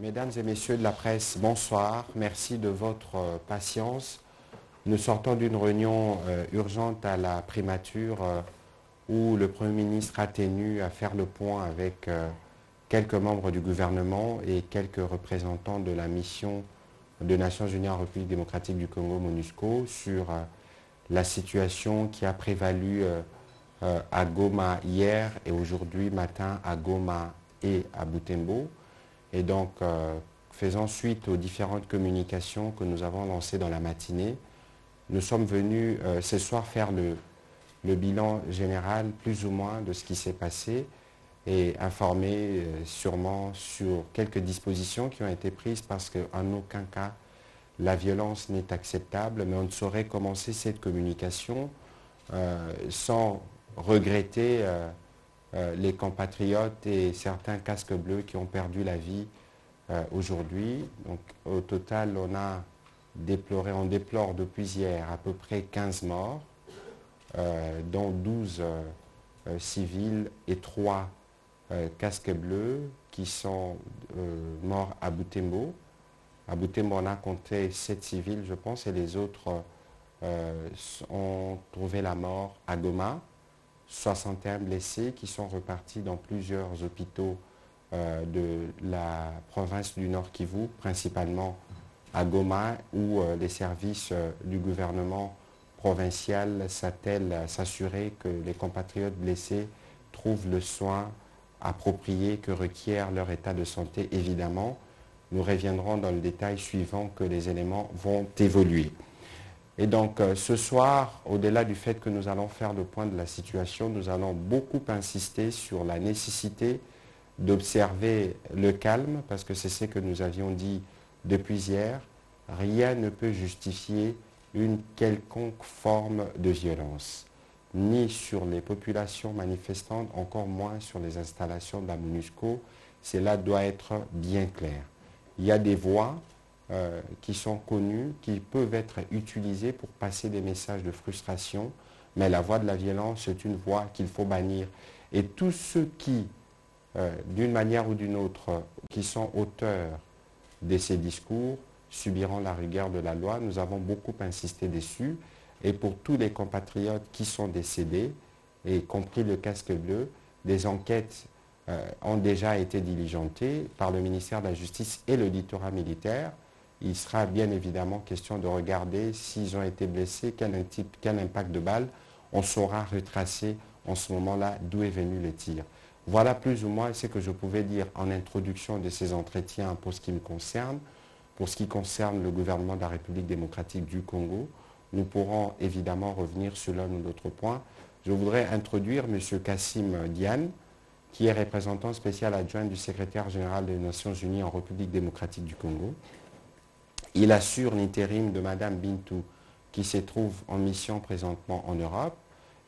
Mesdames et messieurs de la presse, bonsoir. Merci de votre patience. Nous sortons d'une réunion urgente à la primature où le Premier ministre a tenu à faire le point avec quelques membres du gouvernement et quelques représentants de la mission des Nations Unies en République démocratique du Congo, MONUSCO, sur la situation qui a prévalu à Goma hier et aujourd'hui matin à Goma et à Butembo. Et donc, faisant suite aux différentes communications que nous avons lancées dans la matinée, nous sommes venus ce soir faire le bilan général plus ou moins de ce qui s'est passé et informer sûrement sur quelques dispositions qui ont été prises parce qu'en aucun cas la violence n'est acceptable, mais on ne saurait commencer cette communication sans regretter les compatriotes et certains casques bleus qui ont perdu la vie aujourd'hui. Donc au total, on déplore depuis hier à peu près 15 morts, dont 12 civils et 3 casques bleus qui sont morts à Butembo. À Butembo, on a compté 7 civils, je pense, et les autres ont trouvé la mort à Goma. 61 blessés qui sont repartis dans plusieurs hôpitaux de la province du Nord Kivu, principalement à Goma, où les services du gouvernement provincial s'attellent à s'assurer que les compatriotes blessés trouvent le soin approprié que requiert leur état de santé. Évidemment, nous reviendrons dans le détail suivant que les éléments vont évoluer. Et donc ce soir, au-delà du fait que nous allons faire le point de la situation, nous allons beaucoup insister sur la nécessité d'observer le calme, parce que c'est ce que nous avions dit depuis hier. Rien ne peut justifier une quelconque forme de violence, ni sur les populations manifestantes, encore moins sur les installations de la MONUSCO. Cela doit être bien clair. Il y a des voies qui sont connues, qui peuvent être utilisées pour passer des messages de frustration, mais la voie de la violence, c'est une voie qu'il faut bannir. Et tous ceux qui, d'une manière ou d'une autre, qui sont auteurs de ces discours, subiront la rigueur de la loi. Nous avons beaucoup insisté dessus. Et pour tous les compatriotes qui sont décédés, y compris le casque bleu, des enquêtes ont déjà été diligentées par le ministère de la Justice et l'auditorat militaire. Il sera bien évidemment question de regarder s'ils ont été blessés, quel impact de balle. On saura retracer en ce moment-là d'où est venu le tir. Voilà plus ou moins ce que je pouvais dire en introduction de ces entretiens pour ce qui me concerne. Pour ce qui concerne le gouvernement de la République démocratique du Congo, nous pourrons évidemment revenir sur l'un ou l'autre point. Je voudrais introduire M. Kassim Diane, qui est représentant spécial adjoint du secrétaire général des Nations Unies en République démocratique du Congo. Il assure l'intérim de Mme Bintou, qui se trouve en mission présentement en Europe.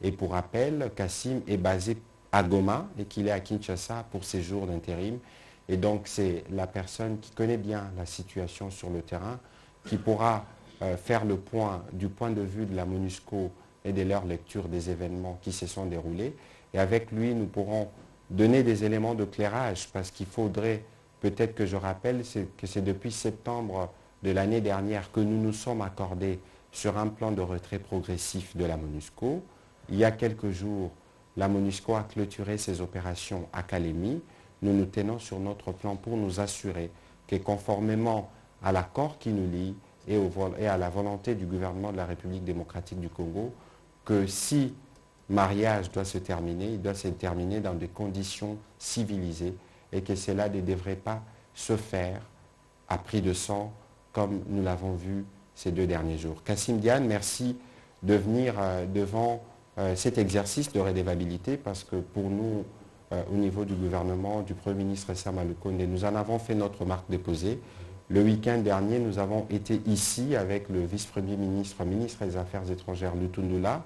Et pour rappel, Kassim est basé à Goma et qu'il est à Kinshasa pour ses jours d'intérim. Et donc c'est la personne qui connaît bien la situation sur le terrain, qui pourra faire le point du point de vue de la MONUSCO et de leur lecture des événements qui se sont déroulés. Et avec lui, nous pourrons donner des éléments d'éclairage, parce qu'il faudrait peut-être que je rappelle que c'est depuis septembre de l'année dernière que nous nous sommes accordés sur un plan de retrait progressif de la MONUSCO. Il y a quelques jours, la MONUSCO a clôturé ses opérations à Kalemi. Nous nous tenons sur notre plan pour nous assurer que conformément à l'accord qui nous lie et à la volonté du gouvernement de la République démocratique du Congo, que si mariage doit se terminer, il doit se terminer dans des conditions civilisées et que cela ne devrait pas se faire à prix de sang comme nous l'avons vu ces 2 derniers jours. Kassim Diane, merci de venir devant cet exercice de redevabilité, parce que pour nous, au niveau du gouvernement, du Premier ministre Sama Lukonde, nous en avons fait notre marque déposée. Le week-end dernier, nous avons été ici avec le vice-premier ministre, ministre des Affaires étrangères, Lutundula,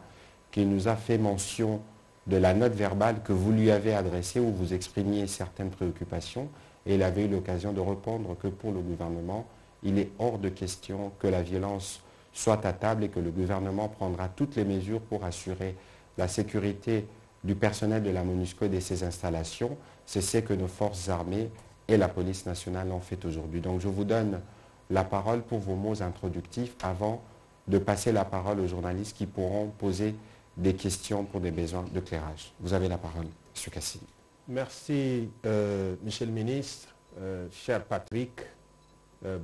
qui nous a fait mention de la note verbale que vous lui avez adressée, où vous exprimiez certaines préoccupations, et il avait eu l'occasion de répondre que pour le gouvernement, il est hors de question que la violence soit à table et que le gouvernement prendra toutes les mesures pour assurer la sécurité du personnel de la MONUSCO et de ses installations. C'est ce que nos forces armées et la police nationale l'ont fait aujourd'hui. Donc je vous donne la parole pour vos mots introductifs avant de passer la parole aux journalistes qui pourront poser des questions pour des besoins d'éclairage. Vous avez la parole, M. Cassini. Merci, Monsieur le ministre. Cher Patrick,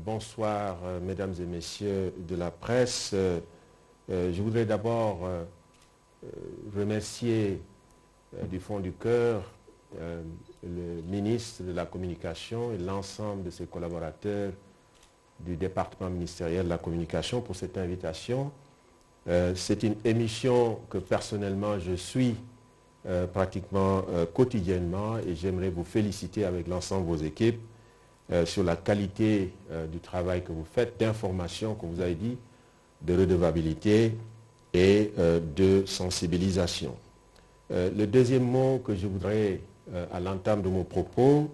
bonsoir, mesdames et messieurs de la presse. Je voudrais d'abord remercier du fond du cœur le ministre de la Communication et l'ensemble de ses collaborateurs du département ministériel de la Communication pour cette invitation. C'est une émission que personnellement je suis pratiquement quotidiennement et j'aimerais vous féliciter avec l'ensemble de vos équipes sur la qualité du travail que vous faites, d'information, comme vous avez dit, de redevabilité et de sensibilisation. Le deuxième mot que je voudrais, à l'entame de mon propos,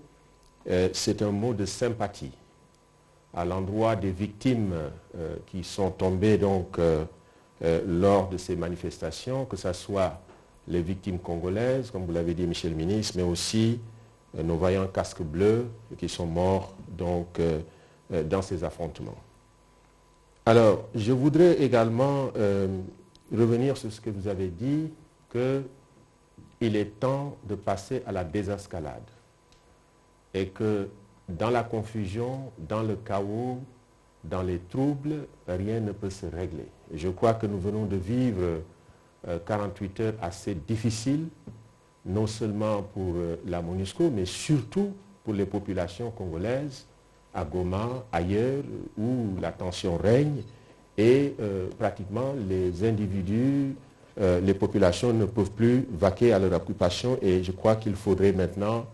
c'est un mot de sympathie à l'endroit des victimes qui sont tombées donc lors de ces manifestations, que ce soit les victimes congolaises, comme vous l'avez dit, Monsieur le ministre, mais aussi nos vaillants casques bleus qui sont morts donc dans ces affrontements. Alors, je voudrais également revenir sur ce que vous avez dit, qu'il est temps de passer à la désescalade et que dans la confusion, dans le chaos, dans les troubles, rien ne peut se régler. Et je crois que nous venons de vivre 48 heures assez difficiles, non seulement pour la MONUSCO, mais surtout pour les populations congolaises, à Goma, ailleurs, où la tension règne, et pratiquement les individus, les populations ne peuvent plus vaquer à leur occupation, et je crois qu'il faudrait maintenant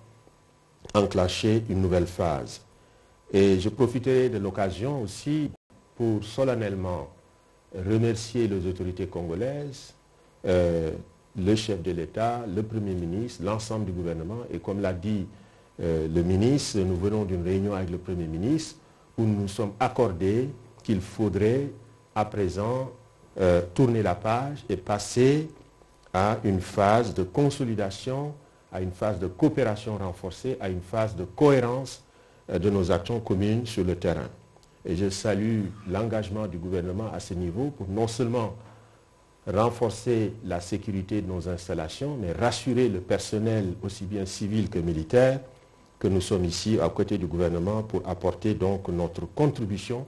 enclencher une nouvelle phase. Et je profiterai de l'occasion aussi pour solennellement remercier les autorités congolaises, le chef de l'État, le Premier ministre, l'ensemble du gouvernement. Et comme l'a dit le ministre, nous venons d'une réunion avec le Premier ministre où nous nous sommes accordés qu'il faudrait à présent tourner la page et passer à une phase de consolidation, à une phase de coopération renforcée, à une phase de cohérence de nos actions communes sur le terrain. Et je salue l'engagement du gouvernement à ce niveau pour non seulement renforcer la sécurité de nos installations, mais rassurer le personnel aussi bien civil que militaire, que nous sommes ici à côté du gouvernement pour apporter donc notre contribution,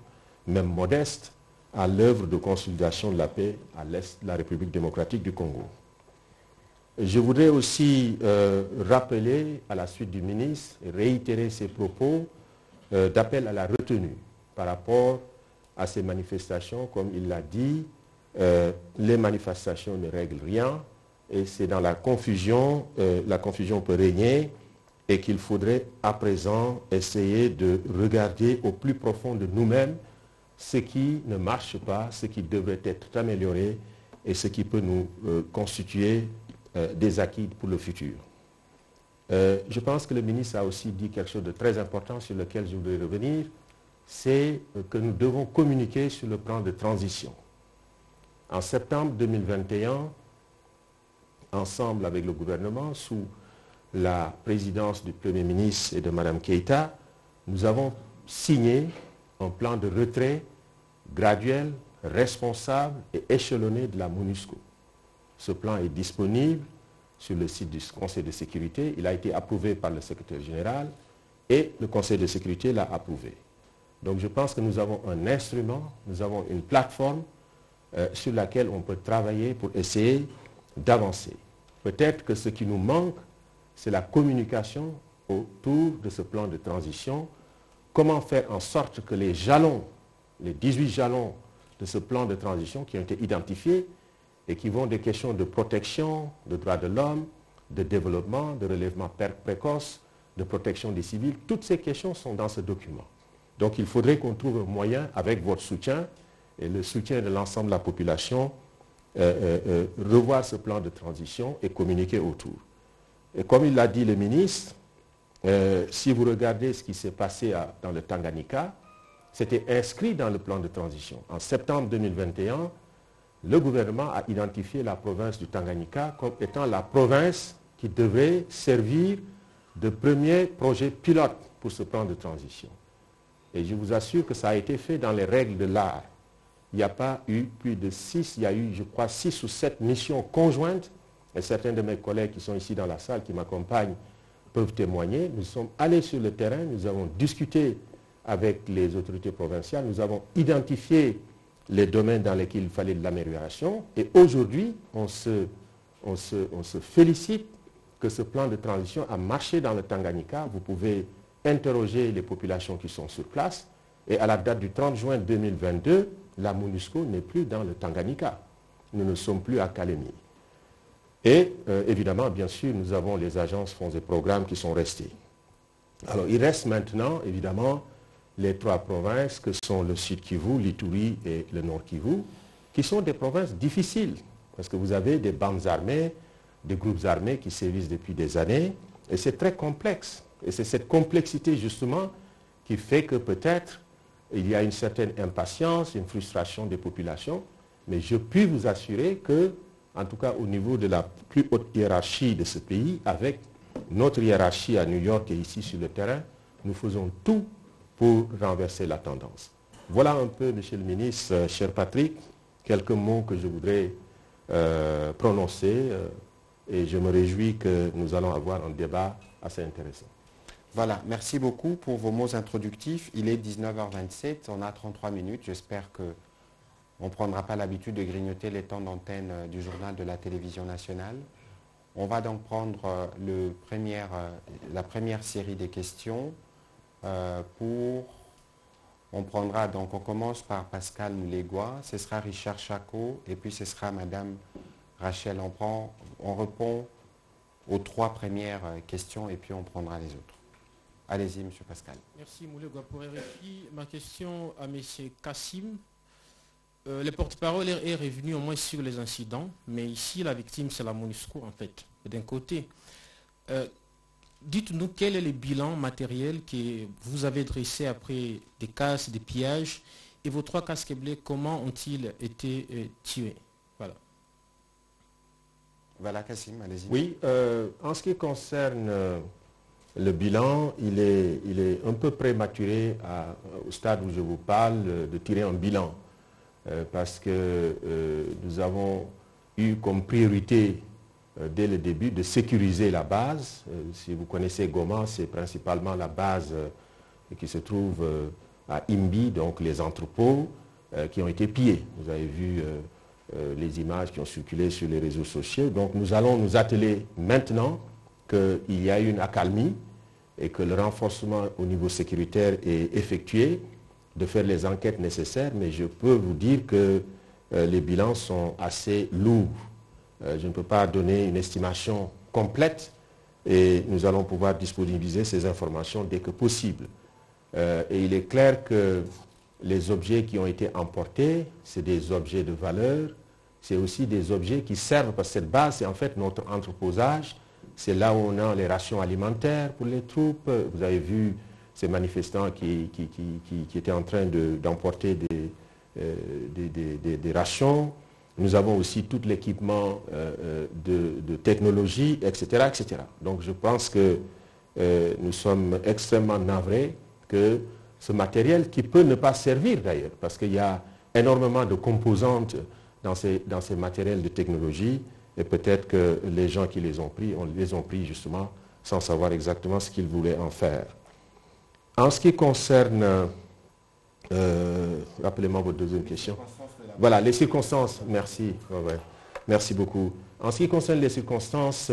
même modeste, à l'œuvre de consolidation de la paix à l'est de la République démocratique du Congo. Je voudrais aussi rappeler à la suite du ministre et réitérer ses propos d'appel à la retenue par rapport à ces manifestations. Comme il l'a dit, les manifestations ne règlent rien et c'est dans la confusion peut régner et qu'il faudrait à présent essayer de regarder au plus profond de nous-mêmes ce qui ne marche pas, ce qui devrait être amélioré et ce qui peut nous constituer des acquis pour le futur. Je pense que le ministre a aussi dit quelque chose de très important sur lequel je voudrais revenir, c'est que nous devons communiquer sur le plan de transition. En septembre 2021, ensemble avec le gouvernement, sous la présidence du Premier ministre et de Mme Keïta, nous avons signé un plan de retrait graduel, responsable et échelonné de la MONUSCO. Ce plan est disponible sur le site du Conseil de sécurité. Il a été approuvé par le secrétaire général et le Conseil de sécurité l'a approuvé. Donc je pense que nous avons un instrument, nous avons une plateforme sur laquelle on peut travailler pour essayer d'avancer. Peut-être que ce qui nous manque, c'est la communication autour de ce plan de transition. Comment faire en sorte que les jalons, les 18 jalons de ce plan de transition qui ont été identifiés et qui vont des questions de protection, de droits de l'homme, de développement, de relèvement précoce, de protection des civils, toutes ces questions sont dans ce document. Donc il faudrait qu'on trouve un moyen, avec votre soutien et le soutien de l'ensemble de la population, revoir ce plan de transition et communiquer autour. Et comme il l'a dit le ministre, si vous regardez ce qui s'est passé dans le Tanganyika, c'était inscrit dans le plan de transition. En septembre 2021, le gouvernement a identifié la province du Tanganyika comme étant la province qui devrait servir de premier projet pilote pour ce plan de transition. Et je vous assure que ça a été fait dans les règles de l'art. Il n'y a pas eu plus de 6, il y a eu, je crois, 6 ou 7 missions conjointes. Et certains de mes collègues qui sont ici dans la salle, qui m'accompagnent, peuvent témoigner. Nous sommes allés sur le terrain, nous avons discuté avec les autorités provinciales, nous avons identifié les domaines dans lesquels il fallait de l'amélioration. Et aujourd'hui, on se félicite que ce plan de transition a marché dans le Tanganyika. Vous pouvez interroger les populations qui sont sur place. Et à la date du 30 juin 2022, la MONUSCO n'est plus dans le Tanganyika. Nous ne sommes plus à Kalemi. Et évidemment, bien sûr, nous avons les agences, fonds et programmes qui sont restés. Alors, il reste maintenant, évidemment, les 3 provinces que sont le Sud Kivu, l'Ituri et le Nord Kivu, qui sont des provinces difficiles, parce que vous avez des bandes armées, des groupes armés qui sévissent depuis des années, et c'est très complexe. Et c'est cette complexité, justement, qui fait que peut-être il y a une certaine impatience, une frustration des populations, mais je puis vous assurer que, en tout cas au niveau de la plus haute hiérarchie de ce pays, avec notre hiérarchie à New York et ici sur le terrain, nous faisons tout pour renverser la tendance. Voilà un peu, Monsieur le ministre, cher Patrick, quelques mots que je voudrais prononcer et je me réjouis que nous allons avoir un débat assez intéressant. Voilà, merci beaucoup pour vos mots introductifs. Il est 19h27, on a 33 minutes. J'espère qu'on ne prendra pas l'habitude de grignoter les temps d'antenne du journal de la télévision nationale. On va donc prendre la première série des questions. On commence par Pascal Moulégois, ce sera Richard Chacot et puis ce sera Madame Rachel. On répond aux 3 premières questions et puis on prendra les autres. Allez-y, M. Pascal. Merci, Moulégois. Pour RFI, ma question à M. Kassim. Le porte-parole est revenu au moins sur les incidents, mais ici, la victime, c'est la MONUSCO, en fait, d'un côté. Dites-nous quel est le bilan matériel que vous avez dressé après des casses, des pillages, et vos 3 casques bleus, comment ont-ils été tués? Voilà. Voilà, Kassim, allez-y. Oui, en ce qui concerne le bilan, il est un peu prématuré au stade où je vous parle de tirer un bilan, parce que nous avons eu comme priorité dès le début de sécuriser la base. Si vous connaissez Goma, c'est principalement la base qui se trouve à Imbi, donc les entrepôts qui ont été pillés. Vous avez vu les images qui ont circulé sur les réseaux sociaux. Donc nous allons nous atteler maintenant qu'il y a une accalmie et que le renforcement au niveau sécuritaire est effectué, de faire les enquêtes nécessaires, mais je peux vous dire que les bilans sont assez lourds. Je ne peux pas donner une estimation complète et nous allons pouvoir disponibiliser ces informations dès que possible. Et il est clair que les objets qui ont été emportés, c'est des objets de valeur, c'est aussi des objets qui servent, parce que cette base, c'est en fait notre entreposage, c'est là où on a les rations alimentaires pour les troupes. Vous avez vu ces manifestants qui étaient en train d'emporter des rations. Nous avons aussi tout l'équipement de technologie, etc., etc. Donc je pense que nous sommes extrêmement navrés que ce matériel, qui peut ne pas servir d'ailleurs, parce qu'il y a énormément de composantes dans ces matériels de technologie, et peut-être que les gens qui les ont pris, on les ont pris justement sans savoir exactement ce qu'ils voulaient en faire. En ce qui concerne, rappelez-moi votre deuxième question. Voilà, les circonstances, merci. Ouais. Merci beaucoup. En ce qui concerne les circonstances,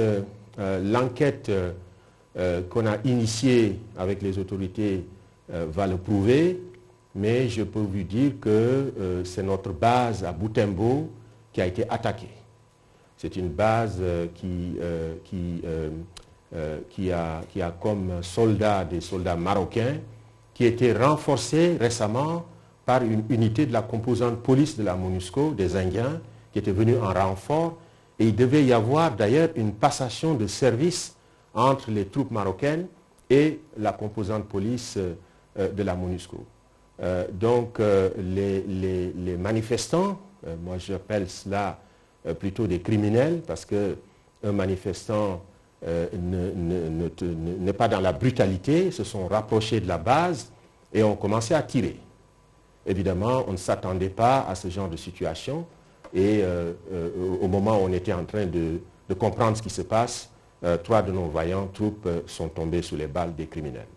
l'enquête qu'on a initiée avec les autorités va le prouver, mais je peux vous dire que c'est notre base à Butembo qui a été attaquée. C'est une base qui a comme soldats des soldats marocains qui a été renforcée récemment par une unité de la composante police de la MONUSCO, des Indiens, qui était venue en renfort. Et il devait y avoir d'ailleurs une passation de service entre les troupes marocaines et la composante police de la MONUSCO. Donc les manifestants, moi j'appelle cela plutôt des criminels, parce qu'un manifestant n'est pas dans la brutalité, se sont rapprochés de la base et ont commencé à tirer. Évidemment, on ne s'attendait pas à ce genre de situation et au moment où on était en train de comprendre ce qui se passe, 3 de nos vaillants troupes sont tombés sous les balles des criminels.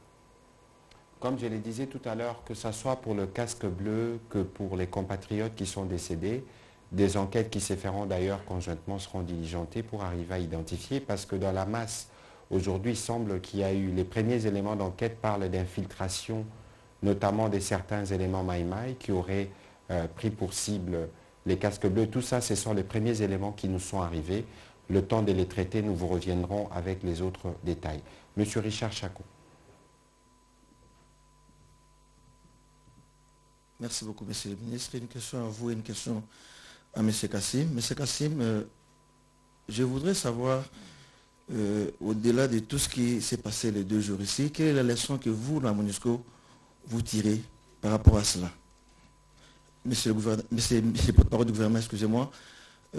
Comme je le disais tout à l'heure, que ce soit pour le casque bleu que pour les compatriotes qui sont décédés, des enquêtes qui se feront d'ailleurs conjointement seront diligentées pour arriver à identifier, parce que dans la masse, aujourd'hui, il semble qu'il y a eu les premiers éléments d'enquête parlent d'infiltration, notamment de certains éléments Maïmaï qui auraient pris pour cible les casques bleus. Tout ça, ce sont les premiers éléments qui nous sont arrivés. Le temps de les traiter, nous vous reviendrons avec les autres détails. Monsieur Richard Chacot. Merci beaucoup, Monsieur le ministre. Une question à vous et une question à M. Kassim. M. Kassim, je voudrais savoir, au-delà de tout ce qui s'est passé les 2 jours ici, quelle est la leçon que vous, la MONUSCO, vous tirez par rapport à cela? Monsieur le porte-parole du gouvernement, excusez-moi,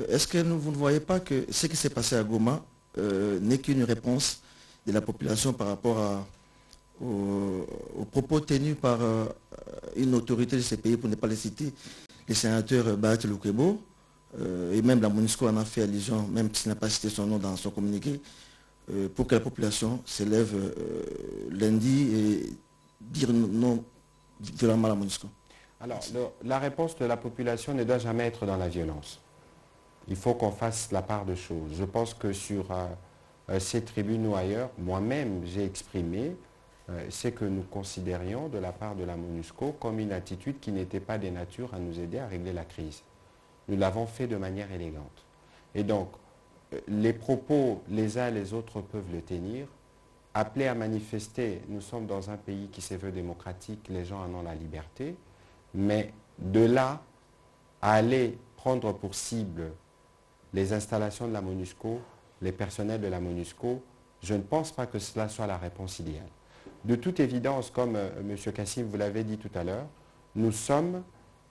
est-ce que vous ne voyez pas que ce qui s'est passé à Goma n'est qu'une réponse de la population par rapport aux propos tenus par une autorité de ces pays, pour ne pas les citer, les sénateurs Bahati Lukebo, et même la MONUSCO en a fait allusion, même s'il n'a pas cité son nom dans son communiqué, pour que la population s'élève lundi et dire non violemment à la MONUSCO? Alors, la réponse de la population ne doit jamais être dans la violence. Il faut qu'on fasse la part de choses. Je pense que sur ces tribunes ou ailleurs, moi-même, j'ai exprimé ce que nous considérions de la part de la MONUSCO comme une attitude qui n'était pas de nature à nous aider à régler la crise. Nous l'avons fait de manière élégante. Et donc, les propos, les uns et les autres peuvent le tenir. Appeler à manifester, nous sommes dans un pays qui se veut démocratique, les gens en ont la liberté, mais de là à aller prendre pour cible les installations de la MONUSCO, les personnels de la MONUSCO, je ne pense pas que cela soit la réponse idéale. De toute évidence, comme M. Kassim vous l'avez dit tout à l'heure, nous sommes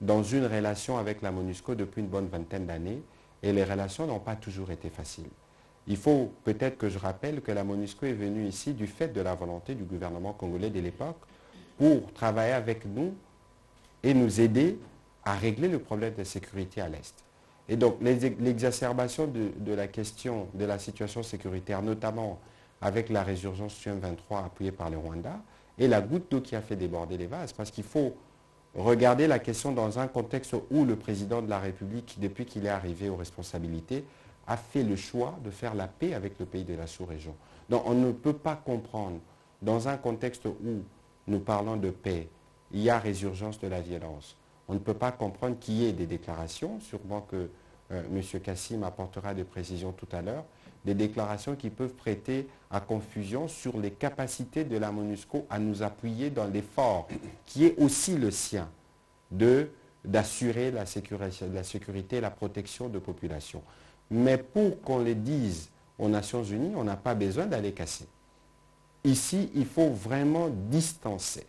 dans une relation avec la MONUSCO depuis une bonne vingtaine d'années et les relations n'ont pas toujours été faciles. Il faut peut-être que je rappelle que la MONUSCO est venue ici du fait de la volonté du gouvernement congolais de l'époque pour travailler avec nous et nous aider à régler le problème de sécurité à l'Est. Et donc l'exacerbation de la question de la situation sécuritaire, notamment avec la résurgence du M23 appuyée par le Rwanda, est la goutte d'eau qui a fait déborder les vases, parce qu'il faut regarder la question dans un contexte où le président de la République, depuis qu'il est arrivé aux responsabilités, a fait le choix de faire la paix avec le pays de la sous-région. Donc on ne peut pas comprendre, dans un contexte où nous parlons de paix, il y a résurgence de la violence. On ne peut pas comprendre qu'il y ait des déclarations, sûrement que M. Kassim apportera des précisions tout à l'heure, des déclarations qui peuvent prêter à confusion sur les capacités de la MONUSCO à nous appuyer dans l'effort qui est aussi le sien d'assurer la sécurité et la protection de populations. Mais pour qu'on le dise aux Nations Unies, on n'a pas besoin d'aller casser. Ici, il faut vraiment distancer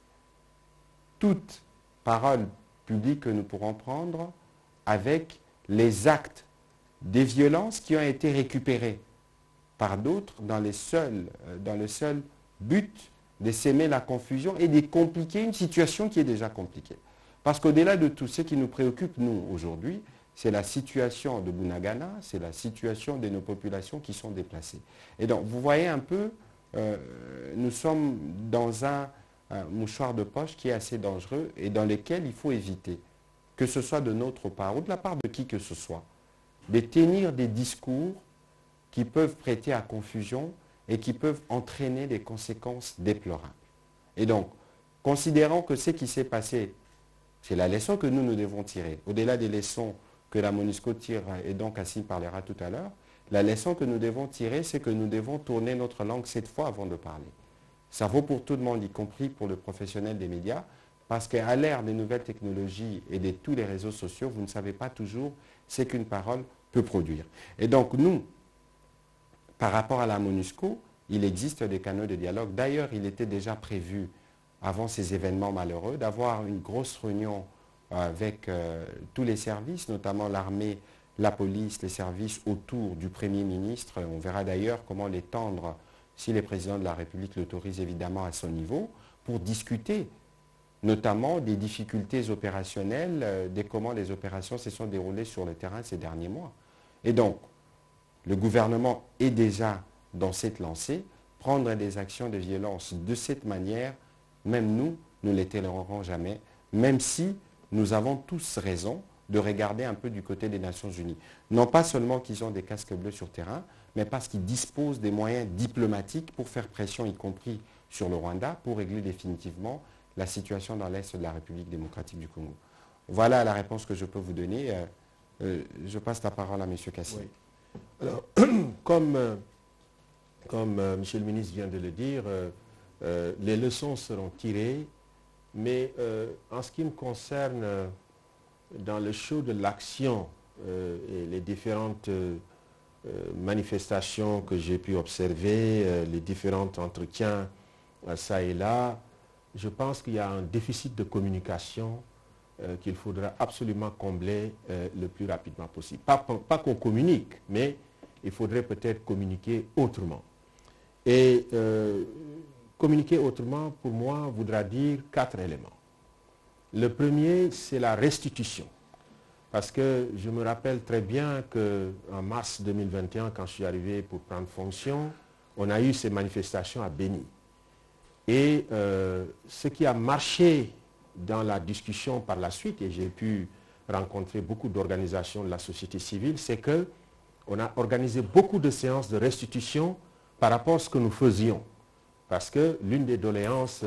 toute parole publique que nous pourrons prendre avec les actes des violences qui ont été récupérés par d'autres dans le seul but de s'aimer la confusion et de compliquer une situation qui est déjà compliquée. Parce qu'au-delà de tout ce qui nous préoccupe, nous, aujourd'hui, c'est la situation de Bunagana, c'est la situation de nos populations qui sont déplacées. Et donc, vous voyez un peu, nous sommes dans un mouchoir de poche qui est assez dangereux et dans lequel il faut éviter, que ce soit de notre part ou de la part de qui que ce soit, de tenir des discours qui peuvent prêter à confusion et qui peuvent entraîner des conséquences déplorables. Et donc, considérant que ce qui s'est passé, c'est la leçon que nous devons tirer, au-delà des leçons que la MONUSCO tire, et dont Kassim parlera tout à l'heure, la leçon que nous devons tirer, c'est que nous devons tourner notre langue 7 fois avant de parler. Ça vaut pour tout le monde, y compris pour le professionnel des médias, parce qu'à l'ère des nouvelles technologies et de tous les réseaux sociaux, vous ne savez pas toujours ce qu'une parole peut produire. Et donc nous, par rapport à la MONUSCO, il existe des canaux de dialogue. D'ailleurs, il était déjà prévu, avant ces événements malheureux, d'avoir une grosse réunion avec tous les services, notamment l'armée, la police, les services autour du Premier ministre. On verra d'ailleurs comment l'étendre si le président de la République l'autorise évidemment à son niveau, pour discuter notamment des difficultés opérationnelles, de comment les opérations se sont déroulées sur le terrain ces derniers mois. Et donc, le gouvernement est déjà dans cette lancée. Prendre des actions de violence de cette manière, même nous, ne les tolérerons jamais, même si nous avons tous raison de regarder un peu du côté des Nations Unies. Non pas seulement qu'ils ont des casques bleus sur terrain, mais parce qu'ils disposent des moyens diplomatiques pour faire pression, y compris sur le Rwanda, pour régler définitivement la situation dans l'Est de la République démocratique du Congo. Voilà la réponse que je peux vous donner. Je passe la parole à M. Kassim. Oui. Alors, comme M. le ministre vient de le dire, les leçons seront tirées, mais en ce qui me concerne, dans le champ de l'action et les différentes manifestations que j'ai pu observer, les différents entretiens ça et là, je pense qu'il y a un déficit de communication qu'il faudra absolument combler le plus rapidement possible. Pas qu'on communique, mais il faudrait peut-être communiquer autrement. Et communiquer autrement, pour moi, voudra dire 4 éléments. Le premier, c'est la restitution. Parce que je me rappelle très bien qu'en mars 2021, quand je suis arrivé pour prendre fonction, on a eu ces manifestations à Béni. Et ce qui a marché dans la discussion par la suite, et j'ai pu rencontrer beaucoup d'organisations de la société civile, c'est qu'on a organisé beaucoup de séances de restitution par rapport à ce que nous faisions. Parce que l'une des doléances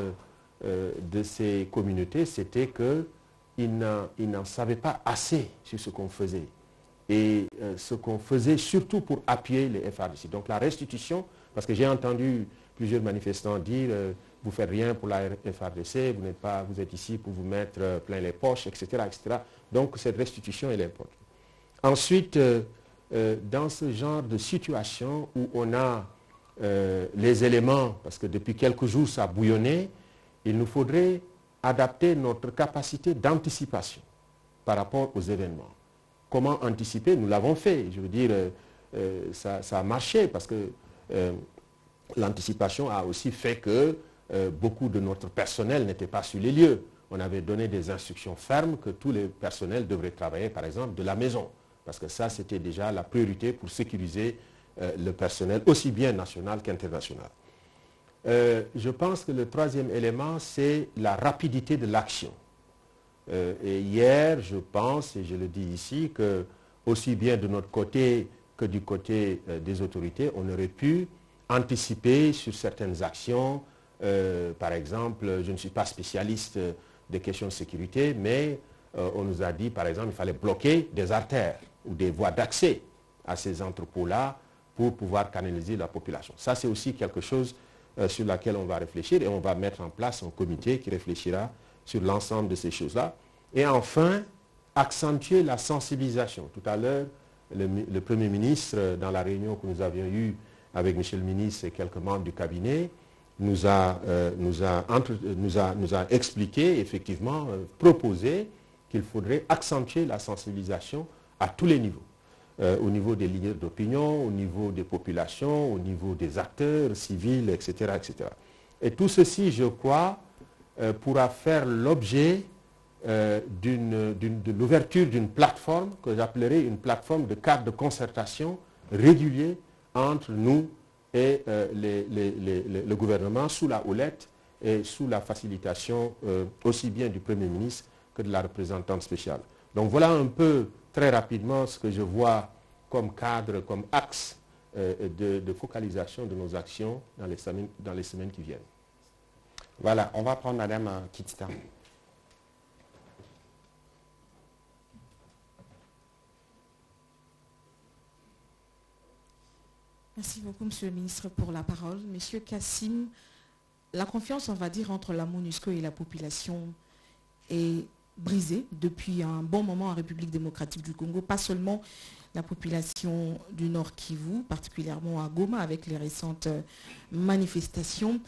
de ces communautés, c'était qu'ils n'en savaient pas assez sur ce qu'on faisait. Et ce qu'on faisait surtout pour appuyer les FARDC. Donc la restitution, parce que j'ai entendu plusieurs manifestants dire vous ne faites rien pour la FARDC, vous êtes ici pour vous mettre plein les poches, etc., etc. Donc cette restitution, elle est importante. Ensuite, dans ce genre de situation où on a les éléments, parce que depuis quelques jours ça a bouillonné, il nous faudrait adapter notre capacité d'anticipation par rapport aux événements. Comment anticiper? Nous l'avons fait. Je veux dire, ça a marché parce que l'anticipation a aussi fait que beaucoup de notre personnel n'était pas sur les lieux. On avait donné des instructions fermes que tous les personnels devraient travailler, par exemple, de la maison. Parce que ça, c'était déjà la priorité pour sécuriser le personnel, aussi bien national qu'international. Je pense que le troisième élément, c'est la rapidité de l'action. Et hier, je pense, et je le dis ici, que aussi bien de notre côté que du côté des autorités, on aurait pu anticiper sur certaines actions. Par exemple, je ne suis pas spécialiste des questions de sécurité, mais on nous a dit, par exemple, qu'il fallait bloquer des artères ou des voies d'accès à ces entrepôts-là pour pouvoir canaliser la population. Ça, c'est aussi quelque chose sur laquelle on va réfléchir et on va mettre en place un comité qui réfléchira sur l'ensemble de ces choses-là. Et enfin, accentuer la sensibilisation. Tout à l'heure, le Premier ministre, dans la réunion que nous avions eue avec M. le ministre et quelques membres du cabinet, nous a expliqué, effectivement, proposé qu'il faudrait accentuer la sensibilisation à tous les niveaux. Au niveau des leaders d'opinion, au niveau des populations, au niveau des acteurs civils, etc., etc. Et tout ceci, je crois, pourra faire l'objet de l'ouverture d'une plateforme que j'appellerais une plateforme de cadre de concertation régulier entre nous et le gouvernement sous la houlette et sous la facilitation aussi bien du Premier ministre que de la représentante spéciale. Donc voilà un peu très rapidement ce que je vois comme cadre, comme axe de focalisation de nos actions dans les semaines qui viennent. Voilà, on va prendre Madame Kitsta. Merci beaucoup, Monsieur le ministre, pour la parole. Monsieur Kassim, la confiance, on va dire, entre la MONUSCO et la population est brisée depuis un bon moment en République démocratique du Congo, pas seulement la population du Nord Kivu, particulièrement à Goma, avec les récentes manifestations.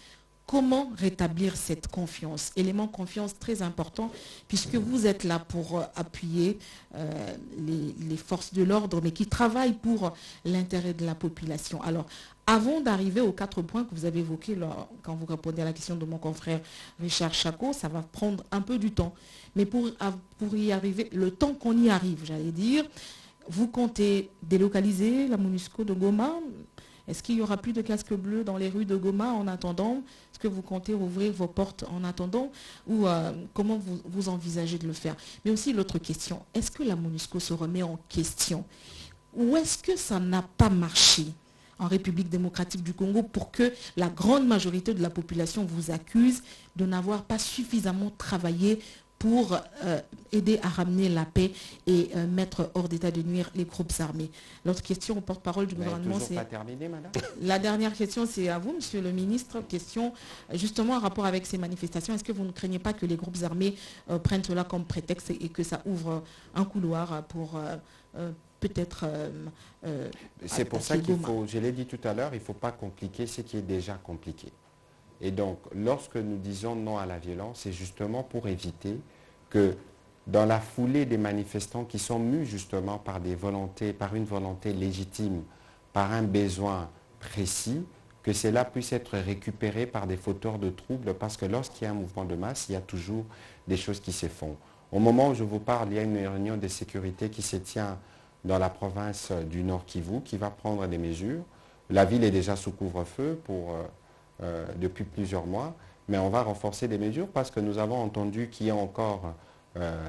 Comment rétablir cette confiance? Élément confiance très important, puisque vous êtes là pour appuyer les forces de l'ordre, mais qui travaillent pour l'intérêt de la population. Alors, avant d'arriver aux 4 points que vous avez évoqués quand vous répondez à la question de mon confrère Richard Chacot, ça va prendre un peu du temps. Mais pour y arriver, le temps qu'on y arrive, j'allais dire, vous comptez délocaliser la MONUSCO de Goma? Est-ce qu'il n'y aura plus de casques bleus dans les rues de Goma en attendant? Est-ce que vous comptez ouvrir vos portes en attendant? Ou comment vous envisagez de le faire? Mais aussi l'autre question, est-ce que la MONUSCO se remet en question? Ou est-ce que ça n'a pas marché en République démocratique du Congo pour que la grande majorité de la population vous accuse de n'avoir pas suffisamment travaillé pour aider à ramener la paix et mettre hors d'état de nuire les groupes armés? L'autre question au porte-parole du gouvernement, c'est... pas terminé, madame. La dernière question, c'est à vous, monsieur le ministre. Question justement en rapport avec ces manifestations. Est-ce que vous ne craignez pas que les groupes armés prennent cela comme prétexte et que ça ouvre un couloir pour peut-être... c'est pour ça qu'il faut, je l'ai dit tout à l'heure, il ne faut pas compliquer ce qui est déjà compliqué. Et donc, lorsque nous disons non à la violence, c'est justement pour éviter que dans la foulée des manifestants qui sont mus justement par une volonté légitime, par un besoin précis, que cela puisse être récupéré par des fauteurs de troubles, parce que lorsqu'il y a un mouvement de masse, il y a toujours des choses qui se font. Au moment où je vous parle, il y a une réunion de sécurité qui se tient dans la province du Nord Kivu, qui va prendre des mesures. La ville est déjà sous couvre-feu depuis plusieurs mois, mais on va renforcer des mesures parce que nous avons entendu qu'il y a encore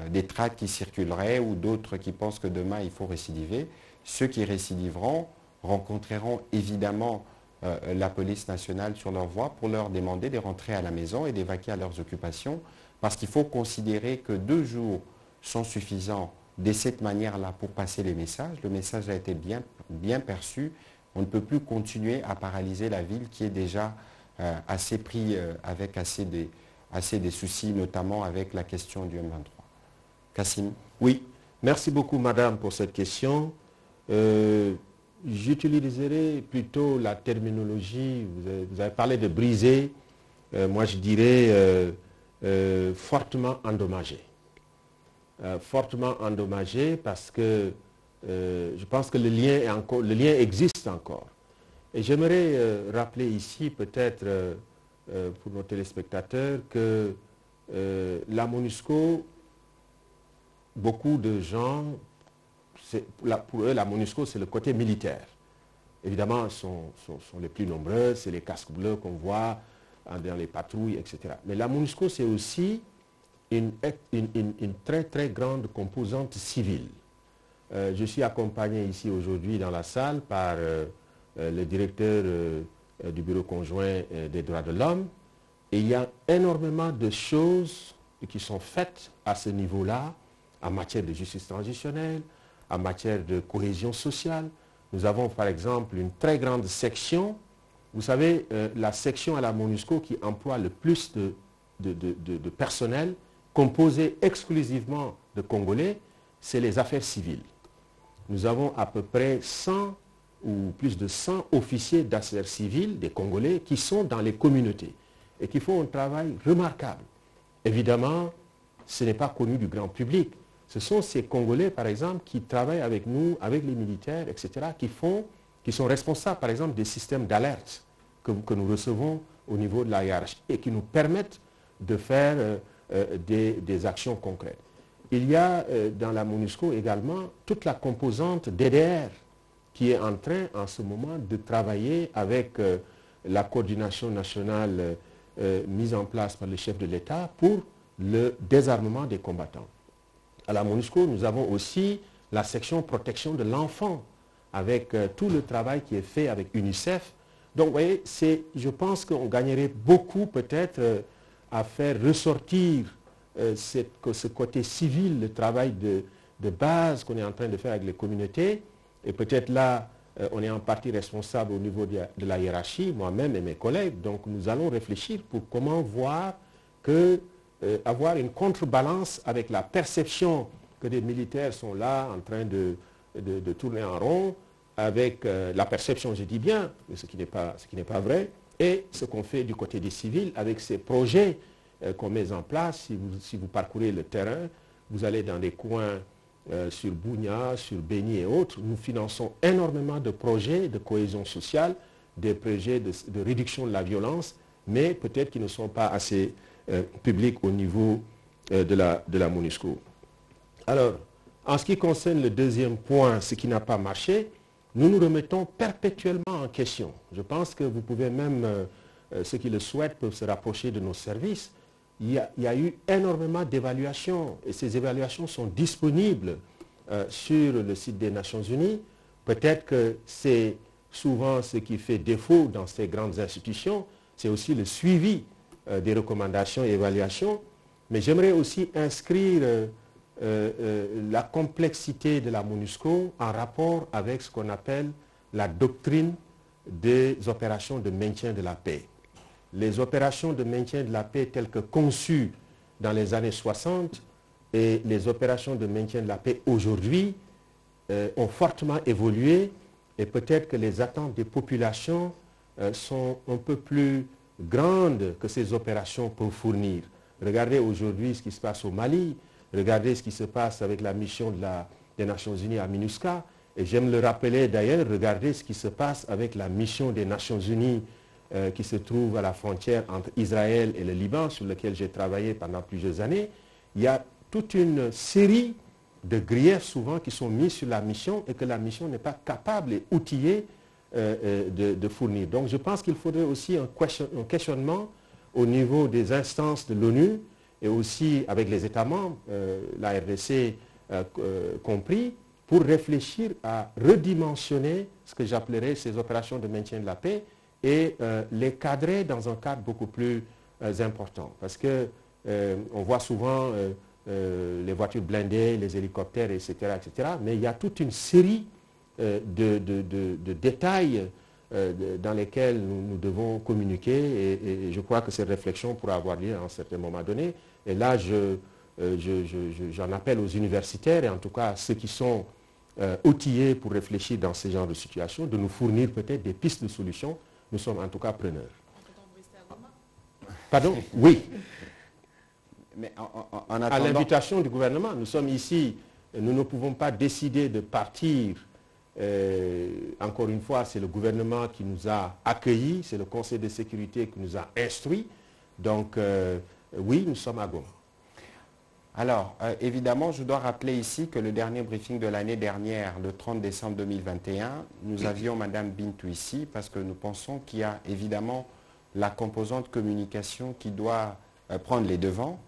des tracts qui circuleraient ou d'autres qui pensent que demain il faut récidiver. Ceux qui récidiveront rencontreront évidemment la police nationale sur leur voie pour leur demander de rentrer à la maison et d'évacuer à leurs occupations, parce qu'il faut considérer que 2 jours sont suffisants de cette manière-là pour passer les messages. Le message a été bien perçu. On ne peut plus continuer à paralyser la ville qui est déjà assez pris avec assez des soucis, notamment avec la question du M23. Kassim. Oui, merci beaucoup madame pour cette question. J'utiliserai plutôt la terminologie, vous avez parlé de briser, moi je dirais fortement endommagé. Fortement endommagé parce que je pense que le lien existe encore. Et j'aimerais rappeler ici peut-être pour nos téléspectateurs que la MONUSCO, beaucoup de gens, pour eux la MONUSCO c'est le côté militaire. Évidemment, sont les plus nombreux, c'est les casques bleus qu'on voit dans les patrouilles, etc. Mais la MONUSCO c'est aussi une très très grande composante civile. Je suis accompagné ici aujourd'hui dans la salle par le directeur du bureau conjoint des droits de l'homme, et il y a énormément de choses qui sont faites à ce niveau-là, en matière de justice transitionnelle, en matière de cohésion sociale. Nous avons par exemple une très grande section, vous savez, la section à la MONUSCO qui emploie le plus de personnel, composé exclusivement de Congolais, c'est les affaires civiles. Nous avons à peu près 100 ou plus de 100 officiers d'affaires civiles, des Congolais, qui sont dans les communautés et qui font un travail remarquable. Évidemment, ce n'est pas connu du grand public. Ce sont ces Congolais, par exemple, qui travaillent avec nous, avec les militaires, etc., qui sont responsables, par exemple, des systèmes d'alerte que nous recevons au niveau de la hiérarchie et qui nous permettent de faire des actions concrètes. Il y a dans la MONUSCO également toute la composante DDR qui est en train en ce moment de travailler avec la coordination nationale mise en place par le chef de l'État pour le désarmement des combattants. À la MONUSCO, nous avons aussi la section protection de l'enfant avec tout le travail qui est fait avec UNICEF. Donc, vous voyez, je pense qu'on gagnerait beaucoup peut-être à faire ressortir ce côté civil, le travail de base qu'on est en train de faire avec les communautés. Et peut-être là, on est en partie responsable au niveau de la hiérarchie, moi-même et mes collègues. Donc nous allons réfléchir pour comment voir avoir une contrebalance avec la perception que les militaires sont là en train de tourner en rond, avec la perception, je dis bien, ce qui n'est pas vrai, et ce qu'on fait du côté des civils avec ces projets qu'on met en place. Si vous parcourez le terrain, vous allez dans des coins sur Bougna, sur Béni et autres. Nous finançons énormément de projets de cohésion sociale, des projets de réduction de la violence, mais peut-être qui ne sont pas assez publics au niveau de la MONUSCO. Alors, en ce qui concerne le deuxième point, ce qui n'a pas marché, nous nous remettons perpétuellement en question. Je pense que vous pouvez même, ceux qui le souhaitent peuvent se rapprocher de nos services. Il y a eu énormément d'évaluations et ces évaluations sont disponibles sur le site des Nations Unies. Peut-être que c'est souvent ce qui fait défaut dans ces grandes institutions, c'est aussi le suivi des recommandations et évaluations. Mais j'aimerais aussi inscrire la complexité de la MONUSCO en rapport avec ce qu'on appelle la doctrine des opérations de maintien de la paix. Les opérations de maintien de la paix telles que conçues dans les années 60 et les opérations de maintien de la paix aujourd'hui ont fortement évolué et peut-être que les attentes des populations sont un peu plus grandes que ces opérations peuvent fournir. Regardez aujourd'hui ce qui se passe au Mali, regardez ce qui se passe avec la mission des Nations Unies à MINUSCA, et j'aime le rappeler d'ailleurs, regardez ce qui se passe avec la mission des Nations Unies qui se trouve à la frontière entre Israël et le Liban, sur lequel j'ai travaillé pendant plusieurs années. Il y a toute une série de griefs souvent qui sont mis sur la mission et que la mission n'est pas capable et outillée de fournir. Donc je pense qu'il faudrait aussi un questionnement au niveau des instances de l'ONU et aussi avec les États membres, la RDC compris, pour réfléchir à redimensionner ce que j'appellerais ces opérations de maintien de la paix et les cadrer dans un cadre beaucoup plus important. Parce que on voit souvent les voitures blindées, les hélicoptères, etc., etc. Mais il y a toute une série de détails dans lesquels nous devons communiquer et je crois que cette réflexion pourra avoir lieu à un certain moment donné. Et là, j'en appelle aux universitaires et en tout cas à ceux qui sont outillés pour réfléchir dans ce genre de situation, de nous fournir peut-être des pistes de solutions. Nous sommes en tout cas preneurs. Pardon? Oui. Mais en attendant... À l'invitation du gouvernement, nous sommes ici, nous ne pouvons pas décider de partir. Encore une fois, c'est le gouvernement qui nous a accueillis, c'est le Conseil de sécurité qui nous a instruits. Donc, oui, nous sommes à Goma. Alors, évidemment, je dois rappeler ici que le dernier briefing de l'année dernière, le 30 décembre 2021, nous avions Madame Bintou ici parce que nous pensons qu'il y a évidemment la composante communication qui doit prendre les devants.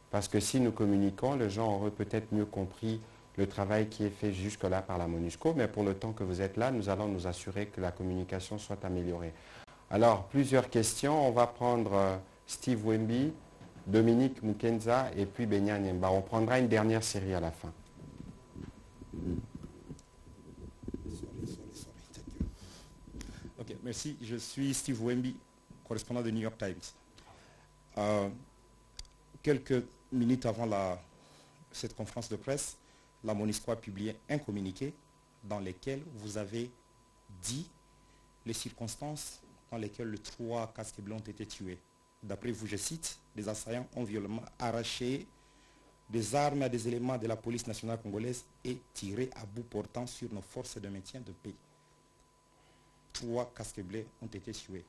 Parce que si nous communiquons, les gens auraient peut-être mieux compris le travail qui est fait jusque-là par la MONUSCO. Mais pour le temps que vous êtes là, nous allons nous assurer que la communication soit améliorée. Alors, plusieurs questions. On va prendre Steve Wemby, Dominique Mukenza et puis Benya Nyemba. On prendra une dernière série à la fin. Ok, merci. Je suis Steve Wemby, correspondant de New York Times. Quelques minutes avant cette conférence de presse, la MONUSCO a publié un communiqué dans lequel vous avez dit les circonstances dans lesquelles les 3 casques bleus ont été tués. D'après vous, je cite, les assaillants ont violemment arraché des armes à des éléments de la police nationale congolaise et tiré à bout portant sur nos forces de maintien de paix. 3 casques bleus ont été tués.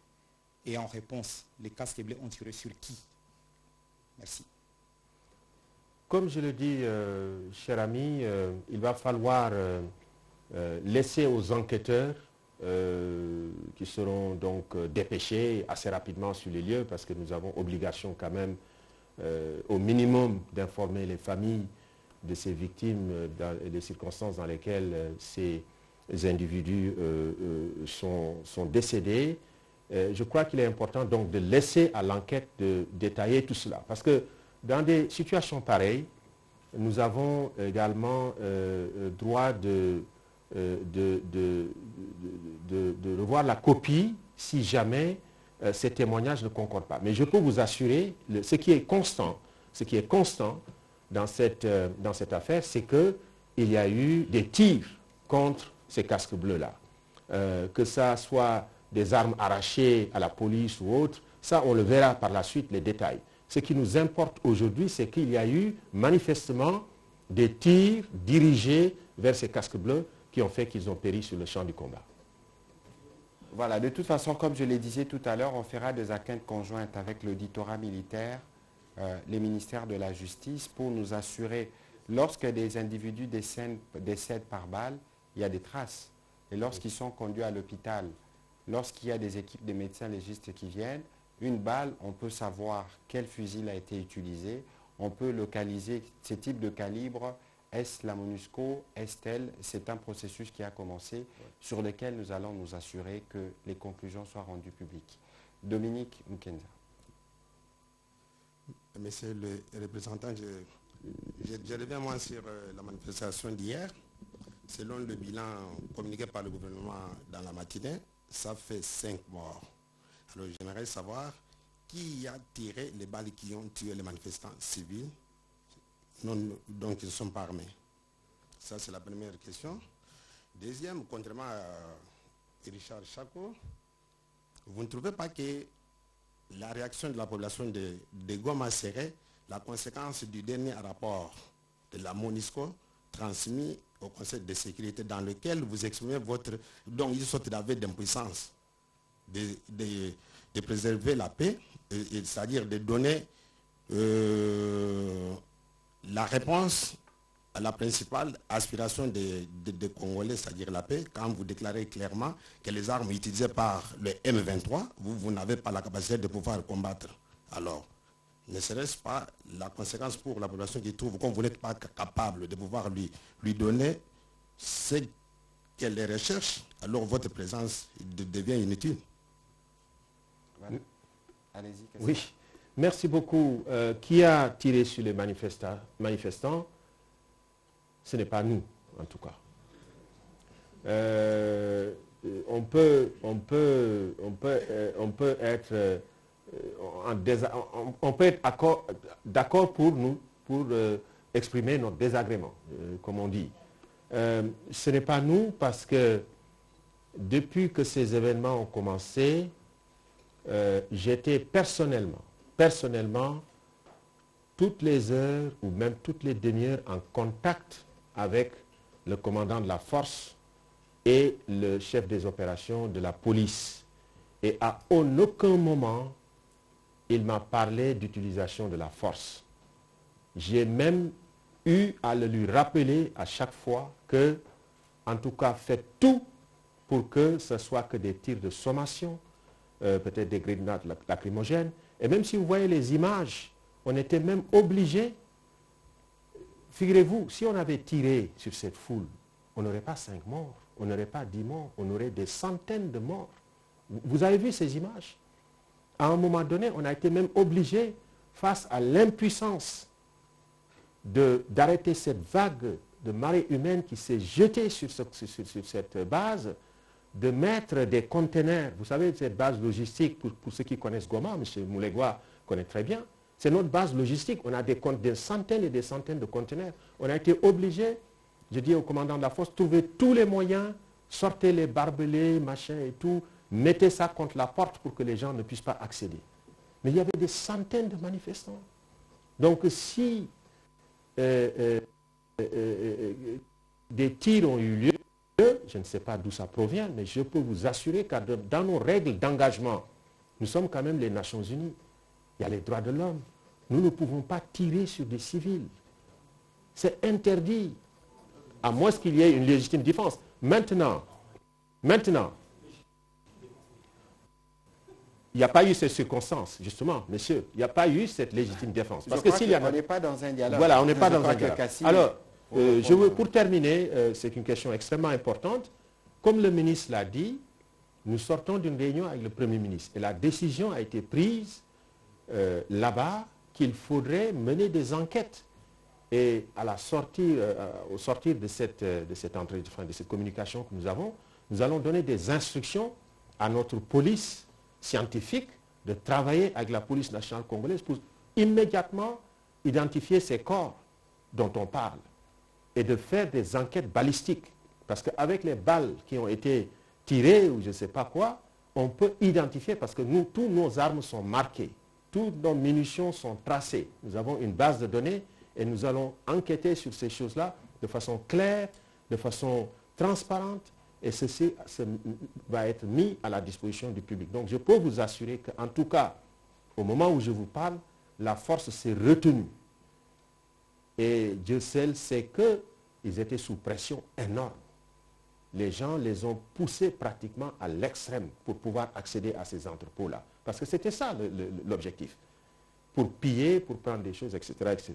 Et en réponse, les casques bleus ont tiré sur qui? Merci. Comme je le dis, cher ami, il va falloir laisser aux enquêteurs qui seront donc dépêchés assez rapidement sur les lieux parce que nous avons obligation quand même au minimum d'informer les familles de ces victimes et des circonstances dans lesquelles ces individus sont décédés. Je crois qu'il est important donc de laisser à l'enquête de détailler tout cela. Parce que dans des situations pareilles, nous avons également droit de revoir la copie si jamais ces témoignages ne concordent pas. Mais je peux vous assurer, ce qui est constant dans cette affaire, c'est qu'il y a eu des tirs contre ces casques bleus-là. Que ça soit des armes arrachées à la police ou autre. Ça, on le verra par la suite, les détails. Ce qui nous importe aujourd'hui, c'est qu'il y a eu manifestement des tirs dirigés vers ces casques bleus qui ont fait qu'ils ont péri sur le champ du combat. Voilà, de toute façon, comme je le disais tout à l'heure, on fera des enquêtes conjointes avec l'auditorat militaire, les ministères de la Justice, pour nous assurer, lorsque des individus décèdent par balle, il y a des traces. Et lorsqu'ils sont conduits à l'hôpital, lorsqu'il y a des équipes de médecins légistes qui viennent, une balle, on peut savoir quel fusil a été utilisé, on peut localiser ce type de calibre. Est-ce la MONUSCO? Est-elle? C'est un processus qui a commencé sur lequel nous allons nous assurer que les conclusions soient rendues publiques. Dominique Mukenza. Monsieur le représentant, je reviens moi sur la manifestation d'hier. Selon le bilan communiqué par le gouvernement dans la matinée, ça fait 5 morts. Alors j'aimerais savoir qui a tiré les balles qui ont tué les manifestants civils, donc ils ne sont pas armés. Ça, c'est la première question. Deuxième, contrairement à Richard Chako, vous ne trouvez pas que la réaction de la population de Goma serait la conséquence du dernier rapport de la MONUSCO transmis au Conseil de sécurité dans lequel vous exprimez votre... Donc, une sorte d'aveu d'impuissance de préserver la paix, c'est-à-dire de donner la réponse à la principale aspiration des Congolais, c'est-à-dire la paix, quand vous déclarez clairement que les armes utilisées par le M23, vous n'avez pas la capacité de pouvoir combattre. Alors, ne serait-ce pas la conséquence pour la population qui trouve que vous n'êtes pas capable de pouvoir lui donner ce qu'elle recherche, alors votre présence devient inutile. Voilà. Allez-y. Oui, merci beaucoup. Qui a tiré sur les manifestants? Ce n'est pas nous, en tout cas. On peut être d'accord pour exprimer notre désagrément, comme on dit. Ce n'est pas nous parce que depuis que ces événements ont commencé, j'étais personnellement, toutes les heures ou même toutes les demi-heures en contact avec le commandant de la force et le chef des opérations de la police. Et à aucun moment, il m'a parlé d'utilisation de la force. J'ai même eu à le lui rappeler à chaque fois que, en tout cas, faites tout pour que ce soit que des tirs de sommation, peut-être des grenades lacrymogènes. Et même si vous voyez les images, on était même obligé, figurez-vous, si on avait tiré sur cette foule, on n'aurait pas 5 morts, on n'aurait pas 10 morts, on aurait des centaines de morts. Vous avez vu ces images? À un moment donné, on a été même obligé, face à l'impuissance d'arrêter cette vague de marée humaine qui s'est jetée sur cette base, de mettre des conteneurs. Vous savez, cette base logistique, pour ceux qui connaissent Goma, M. Moulegua connaît très bien, c'est notre base logistique. On a des centaines et des centaines de conteneurs. On a été obligé, je dis au commandant de la force, trouver tous les moyens, sortez les barbelés, machin et tout, mettez ça contre la porte pour que les gens ne puissent pas accéder. Mais il y avait des centaines de manifestants. Donc si des tirs ont eu lieu, je ne sais pas d'où ça provient, mais je peux vous assurer que dans nos règles d'engagement, nous sommes quand même les Nations Unies. Il y a les droits de l'homme. Nous ne pouvons pas tirer sur des civils. C'est interdit, à moins qu'il y ait une légitime défense. Maintenant, il n'y a pas eu ces circonstances, justement, monsieur. Il n'y a pas eu cette légitime défense. Parce que s'il y en a... On n'est pas dans un dialogue. Voilà, on n'est pas dans un dialogue. Alors, pour terminer, c'est une question extrêmement importante. Comme le ministre l'a dit, nous sortons d'une réunion avec le Premier ministre. Et la décision a été prise là-bas qu'il faudrait mener des enquêtes. Et au sortir de cette communication que nous avons, nous allons donner des instructions à notre police scientifique de travailler avec la police nationale congolaise pour immédiatement identifier ces corps dont on parle et de faire des enquêtes balistiques. Parce qu'avec les balles qui ont été tirées ou je ne sais pas quoi, on peut identifier, parce que nous, tous nos armes sont marquées, toutes nos munitions sont tracées. Nous avons une base de données et nous allons enquêter sur ces choses-là de façon claire, de façon transparente, et ceci va être mis à la disposition du public. Donc je peux vous assurer qu'en tout cas, au moment où je vous parle, la force s'est retenue. Et Dieu seul sait qu'ils étaient sous pression énorme. Les gens les ont poussés pratiquement à l'extrême pour pouvoir accéder à ces entrepôts-là. Parce que c'était ça l'objectif. Pour piller, pour prendre des choses, etc., etc.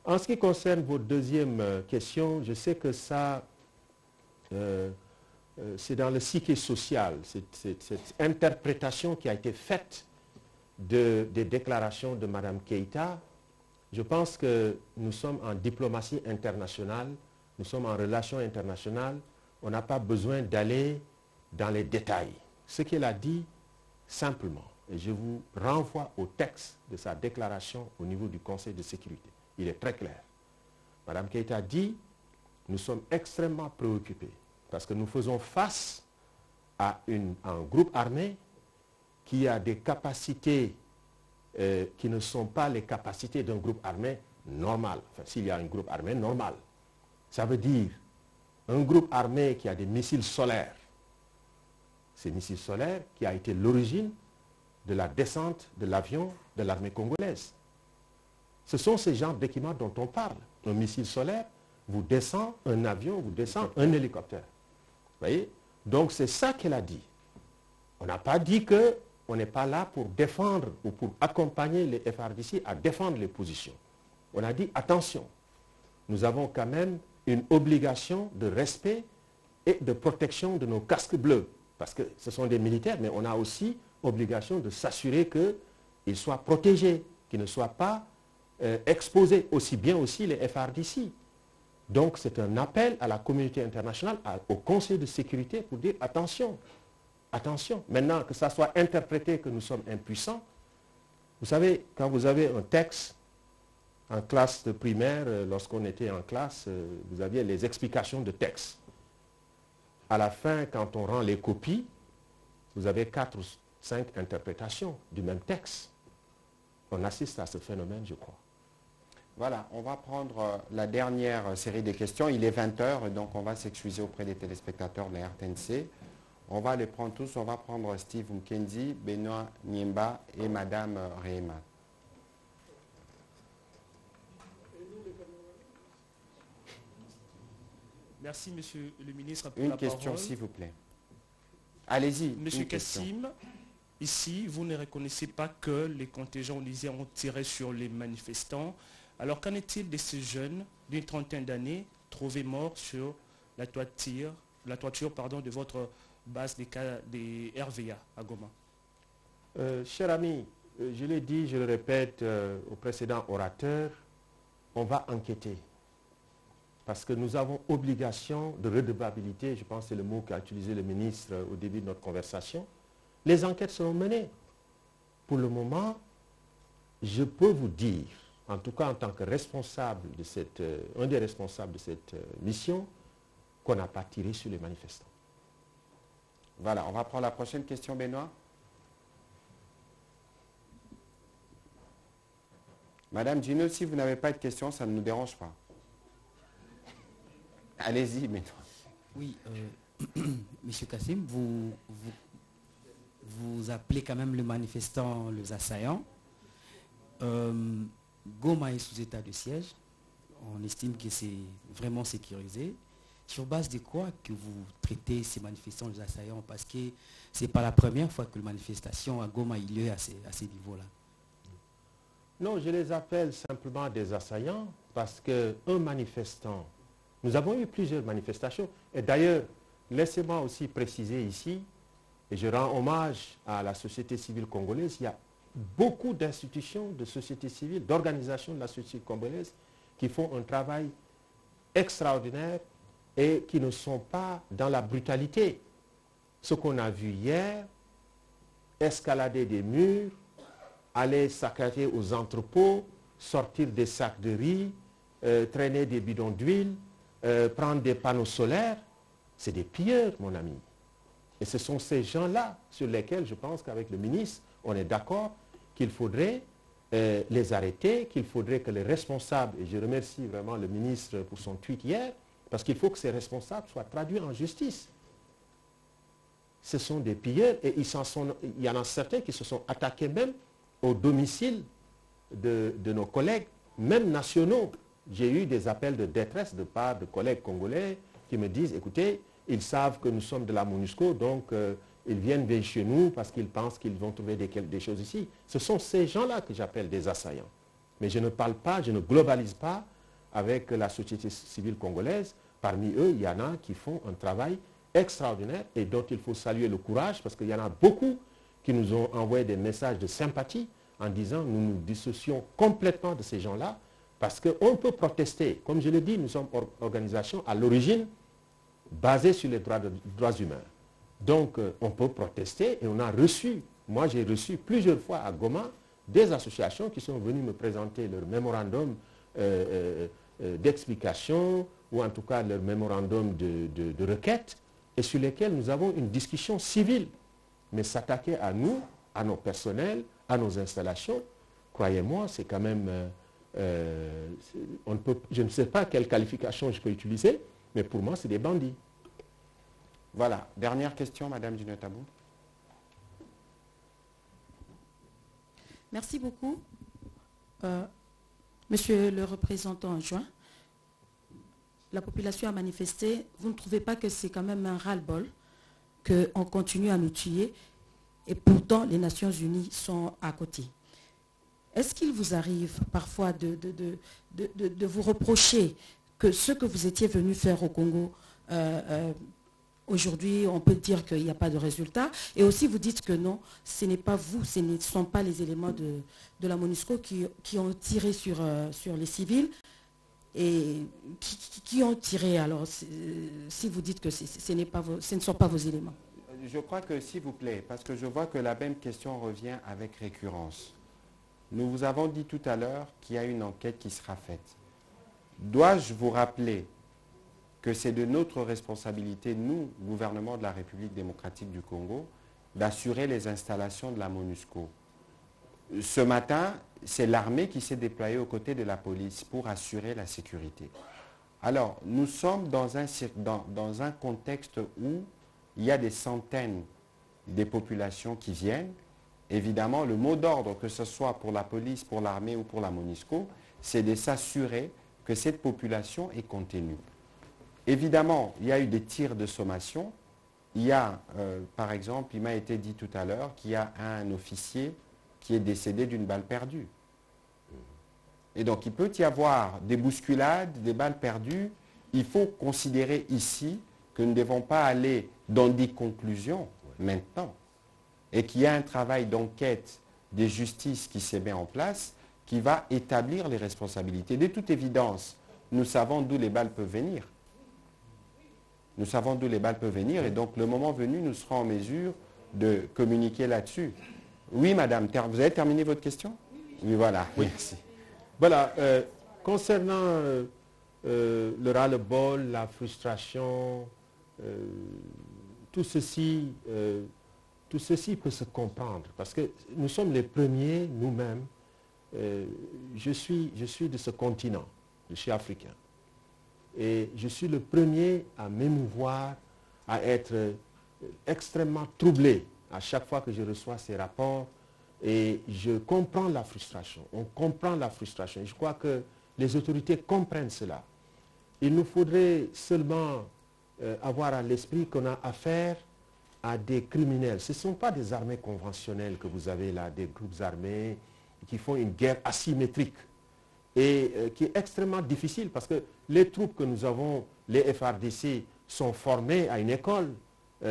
En ce qui concerne votre deuxième question, je sais que ça, c'est dans le psyché social, cette interprétation qui a été faite des déclarations de Mme Keïta. Je pense que nous sommes en diplomatie internationale, nous sommes en relations internationales, on n'a pas besoin d'aller dans les détails. Ce qu'elle a dit, simplement, et je vous renvoie au texte de sa déclaration au niveau du Conseil de sécurité. Il est très clair. Mme Keïta dit, nous sommes extrêmement préoccupés parce que nous faisons face à un groupe armé qui a des capacités qui ne sont pas les capacités d'un groupe armé normal. Enfin, s'il y a un groupe armé normal, ça veut dire un groupe armé qui a des missiles solaires. Ces missiles solaires qui a été l'origine de la descente de l'avion de l'armée congolaise. Ce sont ces genres d'équipements dont on parle. Un missile solaire vous descend un avion, vous descend un hélicoptère. Vous voyez? Donc c'est ça qu'elle a dit. On n'a pas dit qu'on n'est pas là pour défendre ou pour accompagner les FARDC à défendre les positions. On a dit attention, nous avons quand même une obligation de respect et de protection de nos casques bleus. Parce que ce sont des militaires, mais on a aussi obligation de s'assurer qu'ils soient protégés, qu'ils ne soient pas exposés, aussi bien aussi les FARDC. Donc c'est un appel à la communauté internationale, au Conseil de sécurité pour dire attention, attention. Maintenant que ça soit interprété que nous sommes impuissants, vous savez, quand vous avez un texte en classe de primaire, lorsqu'on était en classe, vous aviez les explications de texte. À la fin, quand on rend les copies, vous avez 4 ou 5 interprétations du même texte. On assiste à ce phénomène, je crois. Voilà, on va prendre la dernière série de questions. Il est 20h, donc on va s'excuser auprès des téléspectateurs de la RTNC. On va les prendre tous. On va prendre Steve Mkenzi, Benoît Niemba et Madame Rehema. Merci, Monsieur le ministre, pour la parole. Une question, s'il vous plaît. Allez-y. Monsieur Kassim, ici, vous ne reconnaissez pas que les contingents onusiens ont tiré sur les manifestants. Alors, qu'en est-il de ces jeunes d'une trentaine d'années trouvés morts sur la toiture de votre base des RVA à Goma? Cher ami, je l'ai dit, je le répète au précédent orateur, on va enquêter. Parce que nous avons obligation de redevabilité, je pense que c'est le mot qu'a utilisé le ministre au début de notre conversation. Les enquêtes seront menées. Pour le moment, je peux vous dire, en tout cas en tant que responsable de un des responsables de cette mission, qu'on n'a pas tiré sur les manifestants. Voilà, on va prendre la prochaine question, Benoît. Madame Gino, si vous n'avez pas de questions, ça ne nous dérange pas. Allez-y, Benoît. Oui, Monsieur Kassim, vous appelez quand même le manifestant les assaillants. Goma est sous état de siège. On estime que c'est vraiment sécurisé. Sur base de quoi que vous traitez ces manifestants les assaillants? Parce que ce n'est pas la première fois que la manifestation à Goma il est à ces niveaux-là. Non, je les appelle simplement des assaillants parce qu'un manifestant, nous avons eu plusieurs manifestations. Et d'ailleurs, laissez-moi aussi préciser ici, et je rends hommage à la société civile congolaise, il y a beaucoup d'institutions de société civile, d'organisations de la société congolaise qui font un travail extraordinaire et qui ne sont pas dans la brutalité. Ce qu'on a vu hier, escalader des murs, aller s'accrocher aux entrepôts, sortir des sacs de riz, traîner des bidons d'huile, prendre des panneaux solaires, c'est des pilleurs, mon ami. Et ce sont ces gens-là sur lesquels je pense qu'avec le ministre, on est d'accord qu'il faudrait les arrêter, qu'il faudrait que les responsables, et je remercie vraiment le ministre pour son tweet hier, parce qu'il faut que ces responsables soient traduits en justice. Ce sont des pilleurs et il y en a certains qui se sont attaqués même au domicile de nos collègues, même nationaux. J'ai eu des appels de détresse de part de collègues congolais qui me disent, écoutez, ils savent que nous sommes de la MONUSCO, donc ils viennent vers chez nous parce qu'ils pensent qu'ils vont trouver des choses ici. Ce sont ces gens-là que j'appelle des assaillants. Mais je ne parle pas, je ne globalise pas avec la société civile congolaise. Parmi eux, il y en a qui font un travail extraordinaire et dont il faut saluer le courage parce qu'il y en a beaucoup qui nous ont envoyé des messages de sympathie en disant nous nous dissocions complètement de ces gens-là parce qu'on peut protester. Comme je l'ai dit, nous sommes une organisation à l'origine basée sur les droits humains. Donc on peut protester et on a reçu, moi j'ai reçu plusieurs fois à Goma des associations qui sont venues me présenter leur mémorandum d'explication ou en tout cas leur mémorandum de requête et sur lesquels nous avons une discussion civile. Mais s'attaquer à nous, à nos personnels, à nos installations, croyez-moi, c'est quand même... je ne sais pas quelle qualification je peux utiliser, mais pour moi, c'est des bandits. Voilà. Dernière question, Madame Dinotabou. Merci beaucoup. Monsieur le représentant adjoint, la population a manifesté. Vous ne trouvez pas que c'est quand même un ras-le-bol qu'on continue à nous tuer et pourtant les Nations Unies sont à côté? Est-ce qu'il vous arrive parfois de vous reprocher que ce que vous étiez venu faire au Congo, aujourd'hui, on peut dire qu'il n'y a pas de résultat, et aussi vous dites que non, ce n'est pas vous, ce ne sont pas les éléments de la MONUSCO qui ont tiré sur les civils, et qui ont tiré alors, si vous dites que ce ne sont pas vos éléments? Je crois que, s'il vous plaît, parce que je vois que la même question revient avec récurrence. Nous vous avons dit tout à l'heure qu'il y a une enquête qui sera faite. Dois-je vous rappeler que c'est de notre responsabilité, nous, gouvernement de la République démocratique du Congo, d'assurer les installations de la MONUSCO? Ce matin, c'est l'armée qui s'est déployée aux côtés de la police pour assurer la sécurité. Alors, nous sommes dans un contexte où il y a des centaines de populations qui viennent. Évidemment, le mot d'ordre, que ce soit pour la police, pour l'armée ou pour la MONUSCO, c'est de s'assurer que cette population est contenue. Évidemment, il y a eu des tirs de sommation. Il y a, par exemple, il m'a été dit tout à l'heure qu'il y a un officier qui est décédé d'une balle perdue. Et donc, il peut y avoir des bousculades, des balles perdues. Il faut considérer ici que nous ne devons pas aller dans des conclusions maintenant et qu'il y a un travail d'enquête de justice qui s'est mis en place qui va établir les responsabilités. De toute évidence, nous savons d'où les balles peuvent venir. Nous savons d'où les balles peuvent venir et donc le moment venu, nous serons en mesure de communiquer là-dessus. Oui, madame, vous avez terminé votre question? Oui, voilà. Oui. Merci. Voilà, concernant le ras-le-bol, la frustration, tout ceci peut se comprendre parce que nous sommes les premiers, nous-mêmes. Je suis de ce continent, je suis africain. Et je suis le premier à m'émouvoir, à être extrêmement troublé à chaque fois que je reçois ces rapports. Et je comprends la frustration, on comprend la frustration. Et je crois que les autorités comprennent cela. Il nous faudrait seulement avoir à l'esprit qu'on a affaire à des criminels. Ce ne sont pas des armées conventionnelles que vous avez là, des groupes armés qui font une guerre asymétrique et qui est extrêmement difficile parce que les troupes que nous avons, les FARDC, sont formées à une école,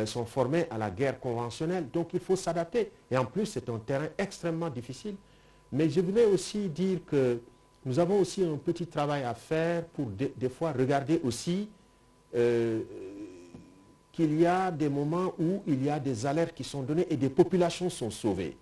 sont formées à la guerre conventionnelle. Donc il faut s'adapter. Et en plus, c'est un terrain extrêmement difficile. Mais je voulais aussi dire que nous avons aussi un petit travail à faire pour des fois regarder aussi qu'il y a des moments où il y a des alertes qui sont données et des populations sont sauvées.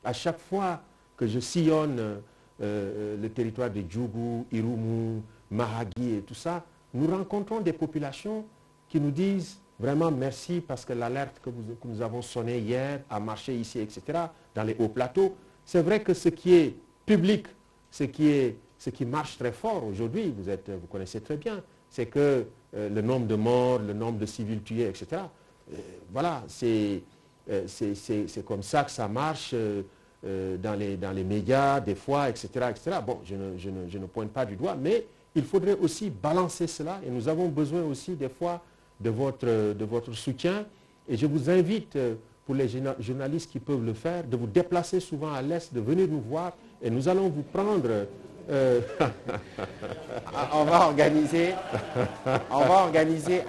À chaque fois que je sillonne le territoire de Djougou, Irumu, Mahagi et tout ça, nous rencontrons des populations qui nous disent vraiment merci parce que l'alerte que nous avons sonnée hier a marché ici, etc., dans les hauts plateaux. C'est vrai que ce qui est public, ce qui marche très fort aujourd'hui, vous connaissez très bien, c'est que le nombre de morts, le nombre de civils tués, etc., voilà, c'est comme ça que ça marche dans les médias, des fois, etc., etc. Bon, je ne pointe pas du doigt, mais il faudrait aussi balancer cela et nous avons besoin aussi des fois de votre soutien. Et je vous invite, pour les journalistes qui peuvent le faire, de vous déplacer souvent à l'Est, de venir nous voir et nous allons vous prendre... on va organiser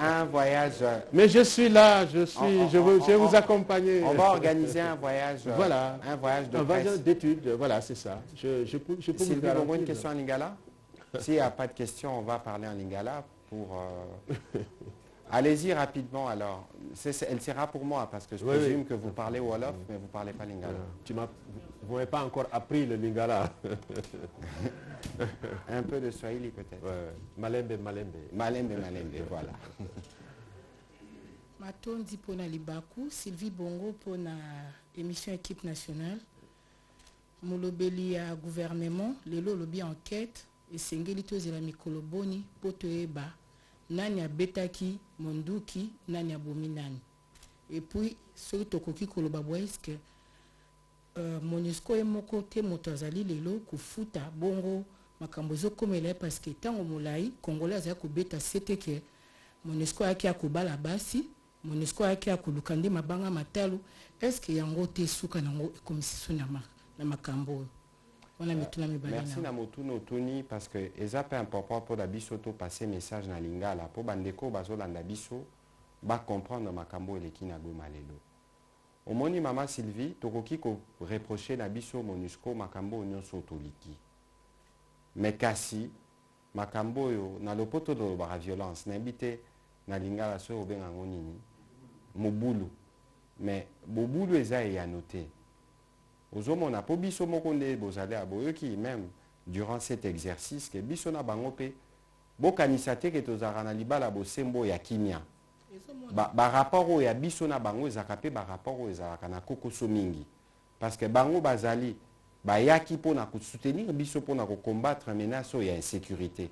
un voyage. Mais je suis là, je vais vous accompagner. On va organiser un voyage. Voilà. Un voyage de un presse. voyage d'études, voilà, c'est ça. Je peux Sylvie, vous garantir. une question en lingala? S'il n'y a pas de question, on va parler en lingala pour... Allez-y rapidement alors. Elle sera pour moi parce que je présume que vous parlez Wolof, mais vous ne parlez pas lingala. Vous n'avez pas encore appris le lingala. Un peu de Swahili peut-être. Malembe, malembe. Malembe, malembe, voilà. Matondi pour na Libaku, Sylvie Bongo pour na émission équipe nationale. Molobeli à gouvernement, lelo lobi enquête et sengeli tozela mikolo boni poto eba. Nani abetaki monduki nani abomi nani. Et puis soki tokoki koloba est-ce que MONUSCO e moko te moto azali lelo kufuta bongo makambo ezokomela parce que tango molai congolais azali kobeta sete ke MONUSCO ayaki akobala basi, MONUSCO ayaki akoluka nde mabanga matalu. Est-ce que yango te suka nango ekomisi so na makambo oyo? Merci na motuno toni parce que eza pe important pour la biso to passer message na lingala pour bandeko bazolanda biso ba comprendre makambo eleki na goma lelo. Omoni mama Sylvie tokoki ko reprocher na biso MONUSCO makambo nyonso toliki. Mais kasi makambo yo na lopoto do ba violence na mbite na lingala so obenga ngonini mobulu. Mais bobulu eza ya noter. Ozomona po biso moko nde bozali aboyoki même durant cet exercice que biso na bango pe bokanisa te ke tozala na libala bosembo ya kimia. Ba rapport ya biso na bango ezaka pe ba rapport ezalaka na kokoso mingi parce que bango bazali bayaki pona ko soutenir biso pona ko combattre menace ya insécurité.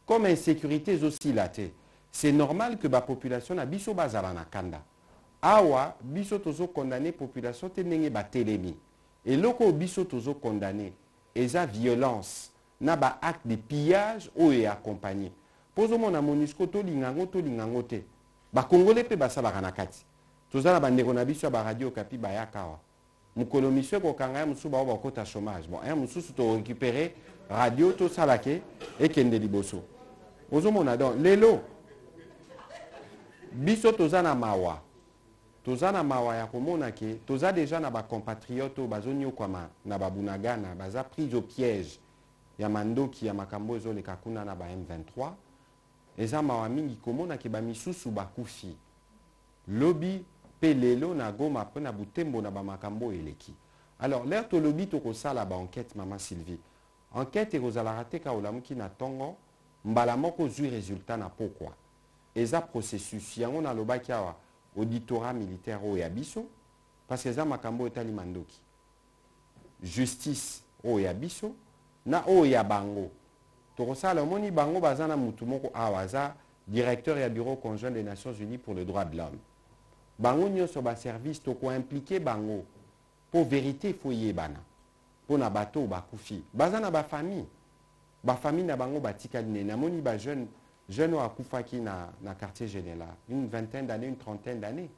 Comme insécurité aussi la te, c'est normal que ba population na biso bazala na kanda. Awa biso tozo condamner population te ndenge ba telemi. Et loko biso tozo condamné, eza violence, na ba acte de pillage ou est accompagné. Poso mon MONUSCO to lingango te. Ba congolais pe basala kanakati. Tozala bandeko na biso ba radio Kapi bayakawa. Mukolo miswe ko kanga musu ba ba kota chômage. Bon, un musu to récupérer radio to salake et kende liboso. Poso mon adon lelo. Biso tozana mawa. Toza na mawa ya komona ke toza déjà na ba compatriotes bazonyo kwama na babunagana baza pris au piège ya mandoki ya makambo zo le kakuna na ba M23 eza mawa mingi komona ke ba misusu bakufi lobby pelelo na goma pe na butembo na ba makambo eleki. Alors l'air to lobby to ko sala ba enquête maman Sylvie enquête ekozala raté ka olamuki na tongo mbala moko zui résultat na pourquoi eza processus yango na lobaki awa auditorat militaire au yabiso parce que ça makambo etali mandoki justice au yabiso na o ya bango to ça le moni bango bazana mutu moko awaza directeur ya bureau conjoint des Nations Unies pour le droit de l'homme bango nyoso ba service to ko impliquer bango pour vérité foyer bana pour na bato ba kufi bazana ba famille na bango batikali na moni ba jeune à Koufaki na quartier général, une vingtaine d'années, une trentaine d'années.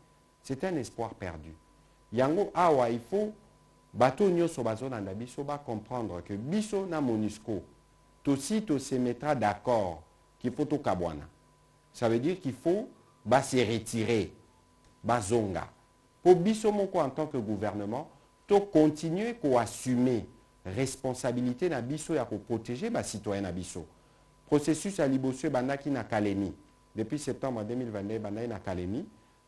C'est un espoir perdu. Yango awa, il faut bateau nyoso bazo na biso ba comprendre que biso na MONUSCO, tosi to se mettra d'accord qu'il faut to kabwana. Ça veut dire qu'il faut ba se retirer, ba zonga. Pour biso moko en tant que gouvernement, to continuer ko assumer responsabilité na biso ya ko protéger ba citoyen na biso. Processus à Libosio Bandaki na Kalemi. Depuis septembre 2022, Bandaki na Kalemi.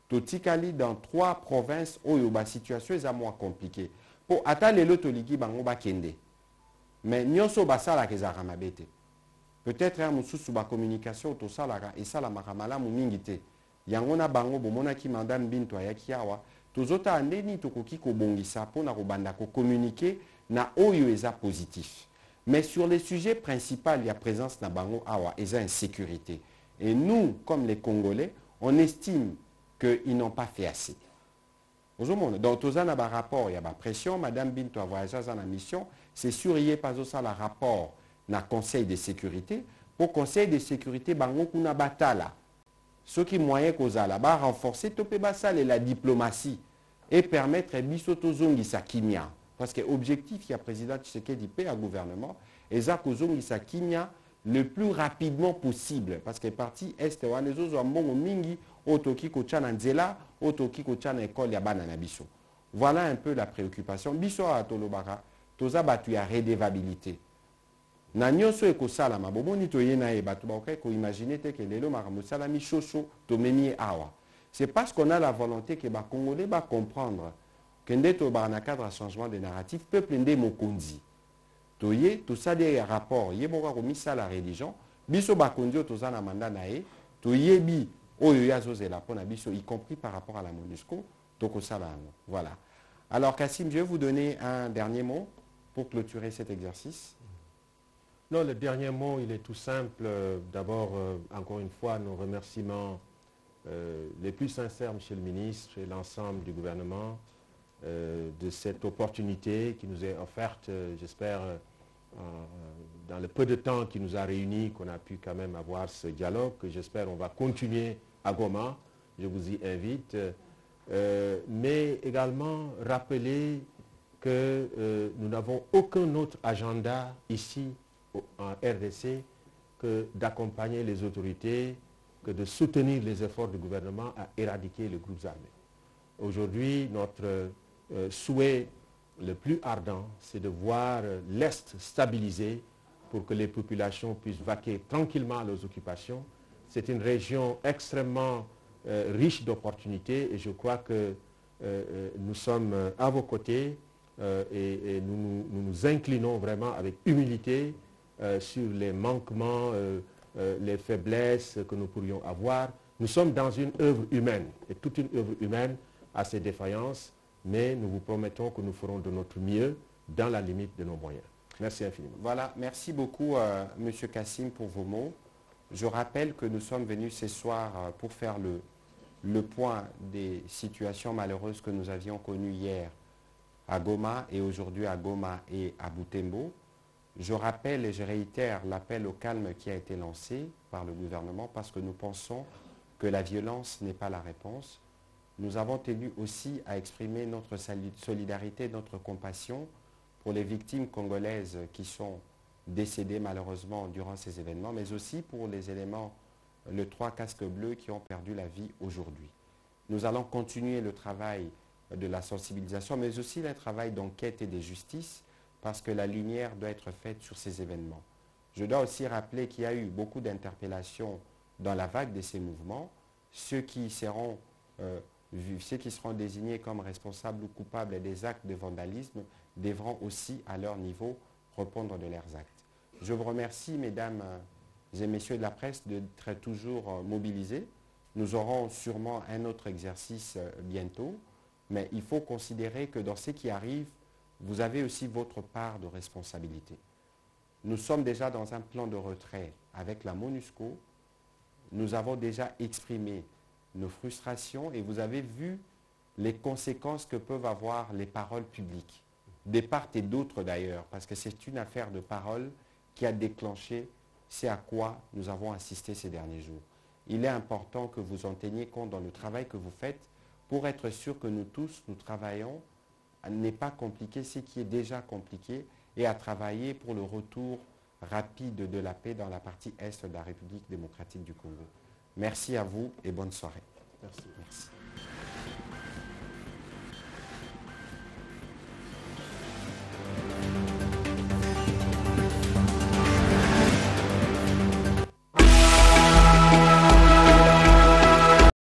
Totikali dans 3 provinces où la situation est à moins compliquée. Pour atteindre l'autre ligi, bango ba kende. Mais nyonso basala kezara mabete. Peut-être un mususu ba communication to salaka et sala makamala mu mingite. yango na bango bomonaki Madame Bintou ayaki awa tozota ndeni tokoki kobongisa mpona kobanda communiquer na oyo eza positif. Mais sur les sujets principaux, il y a présence na bango awa eza insécurité. Et nous, comme les Congolais, on estime qu'ils n'ont pas fait assez. Donc, tout ça, il y a un rapport, il y a une pression. Madame Bintou a voyagé dans la mission. C'est sûr, il n'y a pas ça, le rapport dans le Conseil de sécurité. Pour le Conseil de sécurité, il y a une bataille. Ce qui est moyen qu'on a renforcer la diplomatie et permettre à Bissotozongi Sakimia. Parce que l'objectif, il y a le président Tshisekedi paix à gouvernement, et ça, Kozongi Sakimia le plus rapidement possible. Parce que parti Est, les autres ont mingi, otoki kochana nzela, otoki kochana école ya bana na biso. Voilà un peu la préoccupation. Biso a tolobara, toza batu ya redevabilité. Na nyonso ekosalama, bomoni toyena e batu ba ko imaginer te que lelo maramu salami chocho to memi awa. C'est parce qu'on a la volonté que ba Congolais ba comprendre que ndeto ba na cadre changement de narratif peuple ndé mokonzi. Toye tout ça des rapports, yeboka ko misa la religion, biso ba kondio toza na mandat na e, toyebi oyo yazozela pona biso y compris par rapport à la MONUSCO, toko sabango. Voilà. Alors Kassim, je vais vous donner un dernier mot pour clôturer cet exercice. Non, le dernier mot, il est tout simple. D'abord, encore une fois, nos remerciements les plus sincères, Monsieur le ministre, et l'ensemble du gouvernement, de cette opportunité qui nous est offerte, j'espère, dans le peu de temps qui nous a réunis, qu'on a pu quand même avoir ce dialogue, que j'espère on va continuer à Goma, je vous y invite, mais également rappeler que nous n'avons aucun autre agenda ici en RDC que d'accompagner les autorités, que de soutenir les efforts du gouvernement à éradiquer les groupes armés. Aujourd'hui, notre souhait le plus ardent, c'est de voir l'Est stabilisé pour que les populations puissent vaquer tranquillement à leurs occupations. C'est une région extrêmement riche d'opportunités et je crois que nous sommes à vos côtés et nous nous inclinons vraiment avec humilité sur les manquements, les faiblesses que nous pourrions avoir. Nous sommes dans une œuvre humaine et toute une œuvre humaine a ses défaillances, mais nous vous promettons que nous ferons de notre mieux dans la limite de nos moyens. Merci infiniment. Voilà, merci beaucoup M. Kassim pour vos mots. Je rappelle que nous sommes venus ce soir pour faire le point des situations malheureuses que nous avions connues hier à Goma et aujourd'hui à Goma et à Butembo. Je rappelle et je réitère l'appel au calme qui a été lancé par le gouvernement parce que nous pensons que la violence n'est pas la réponse. Nous avons tenu aussi à exprimer notre solidarité, notre compassion pour les victimes congolaises qui sont décédées malheureusement durant ces événements, mais aussi pour les éléments, les 3 casques bleus qui ont perdu la vie aujourd'hui. Nous allons continuer le travail de la sensibilisation, mais aussi le travail d'enquête et de justice, parce que la lumière doit être faite sur ces événements. Je dois aussi rappeler qu'il y a eu beaucoup d'interpellations dans la vague de ces mouvements. Ceux qui seront désignés comme responsables ou coupables des actes de vandalisme devront aussi, à leur niveau, répondre de leurs actes. Je vous remercie, mesdames et messieurs de la presse, d'être toujours mobilisés. Nous aurons sûrement un autre exercice bientôt, mais il faut considérer que dans ce qui arrive, vous avez aussi votre part de responsabilité. Nous sommes déjà dans un plan de retrait avec la MONUSCO. Nous avons déjà exprimé nos frustrations et vous avez vu les conséquences que peuvent avoir les paroles publiques, de part et d'autre d'ailleurs, parce que c'est une affaire de parole qui a déclenché ce à quoi nous avons assisté ces derniers jours. Il est important que vous en teniez compte dans le travail que vous faites pour être sûr que nous tous, nous travaillons n'est pas compliqué, ce qui est déjà compliqué, et à travailler pour le retour rapide de la paix dans la partie Est de la République démocratique du Congo. Merci à vous et bonne soirée. Merci. Merci.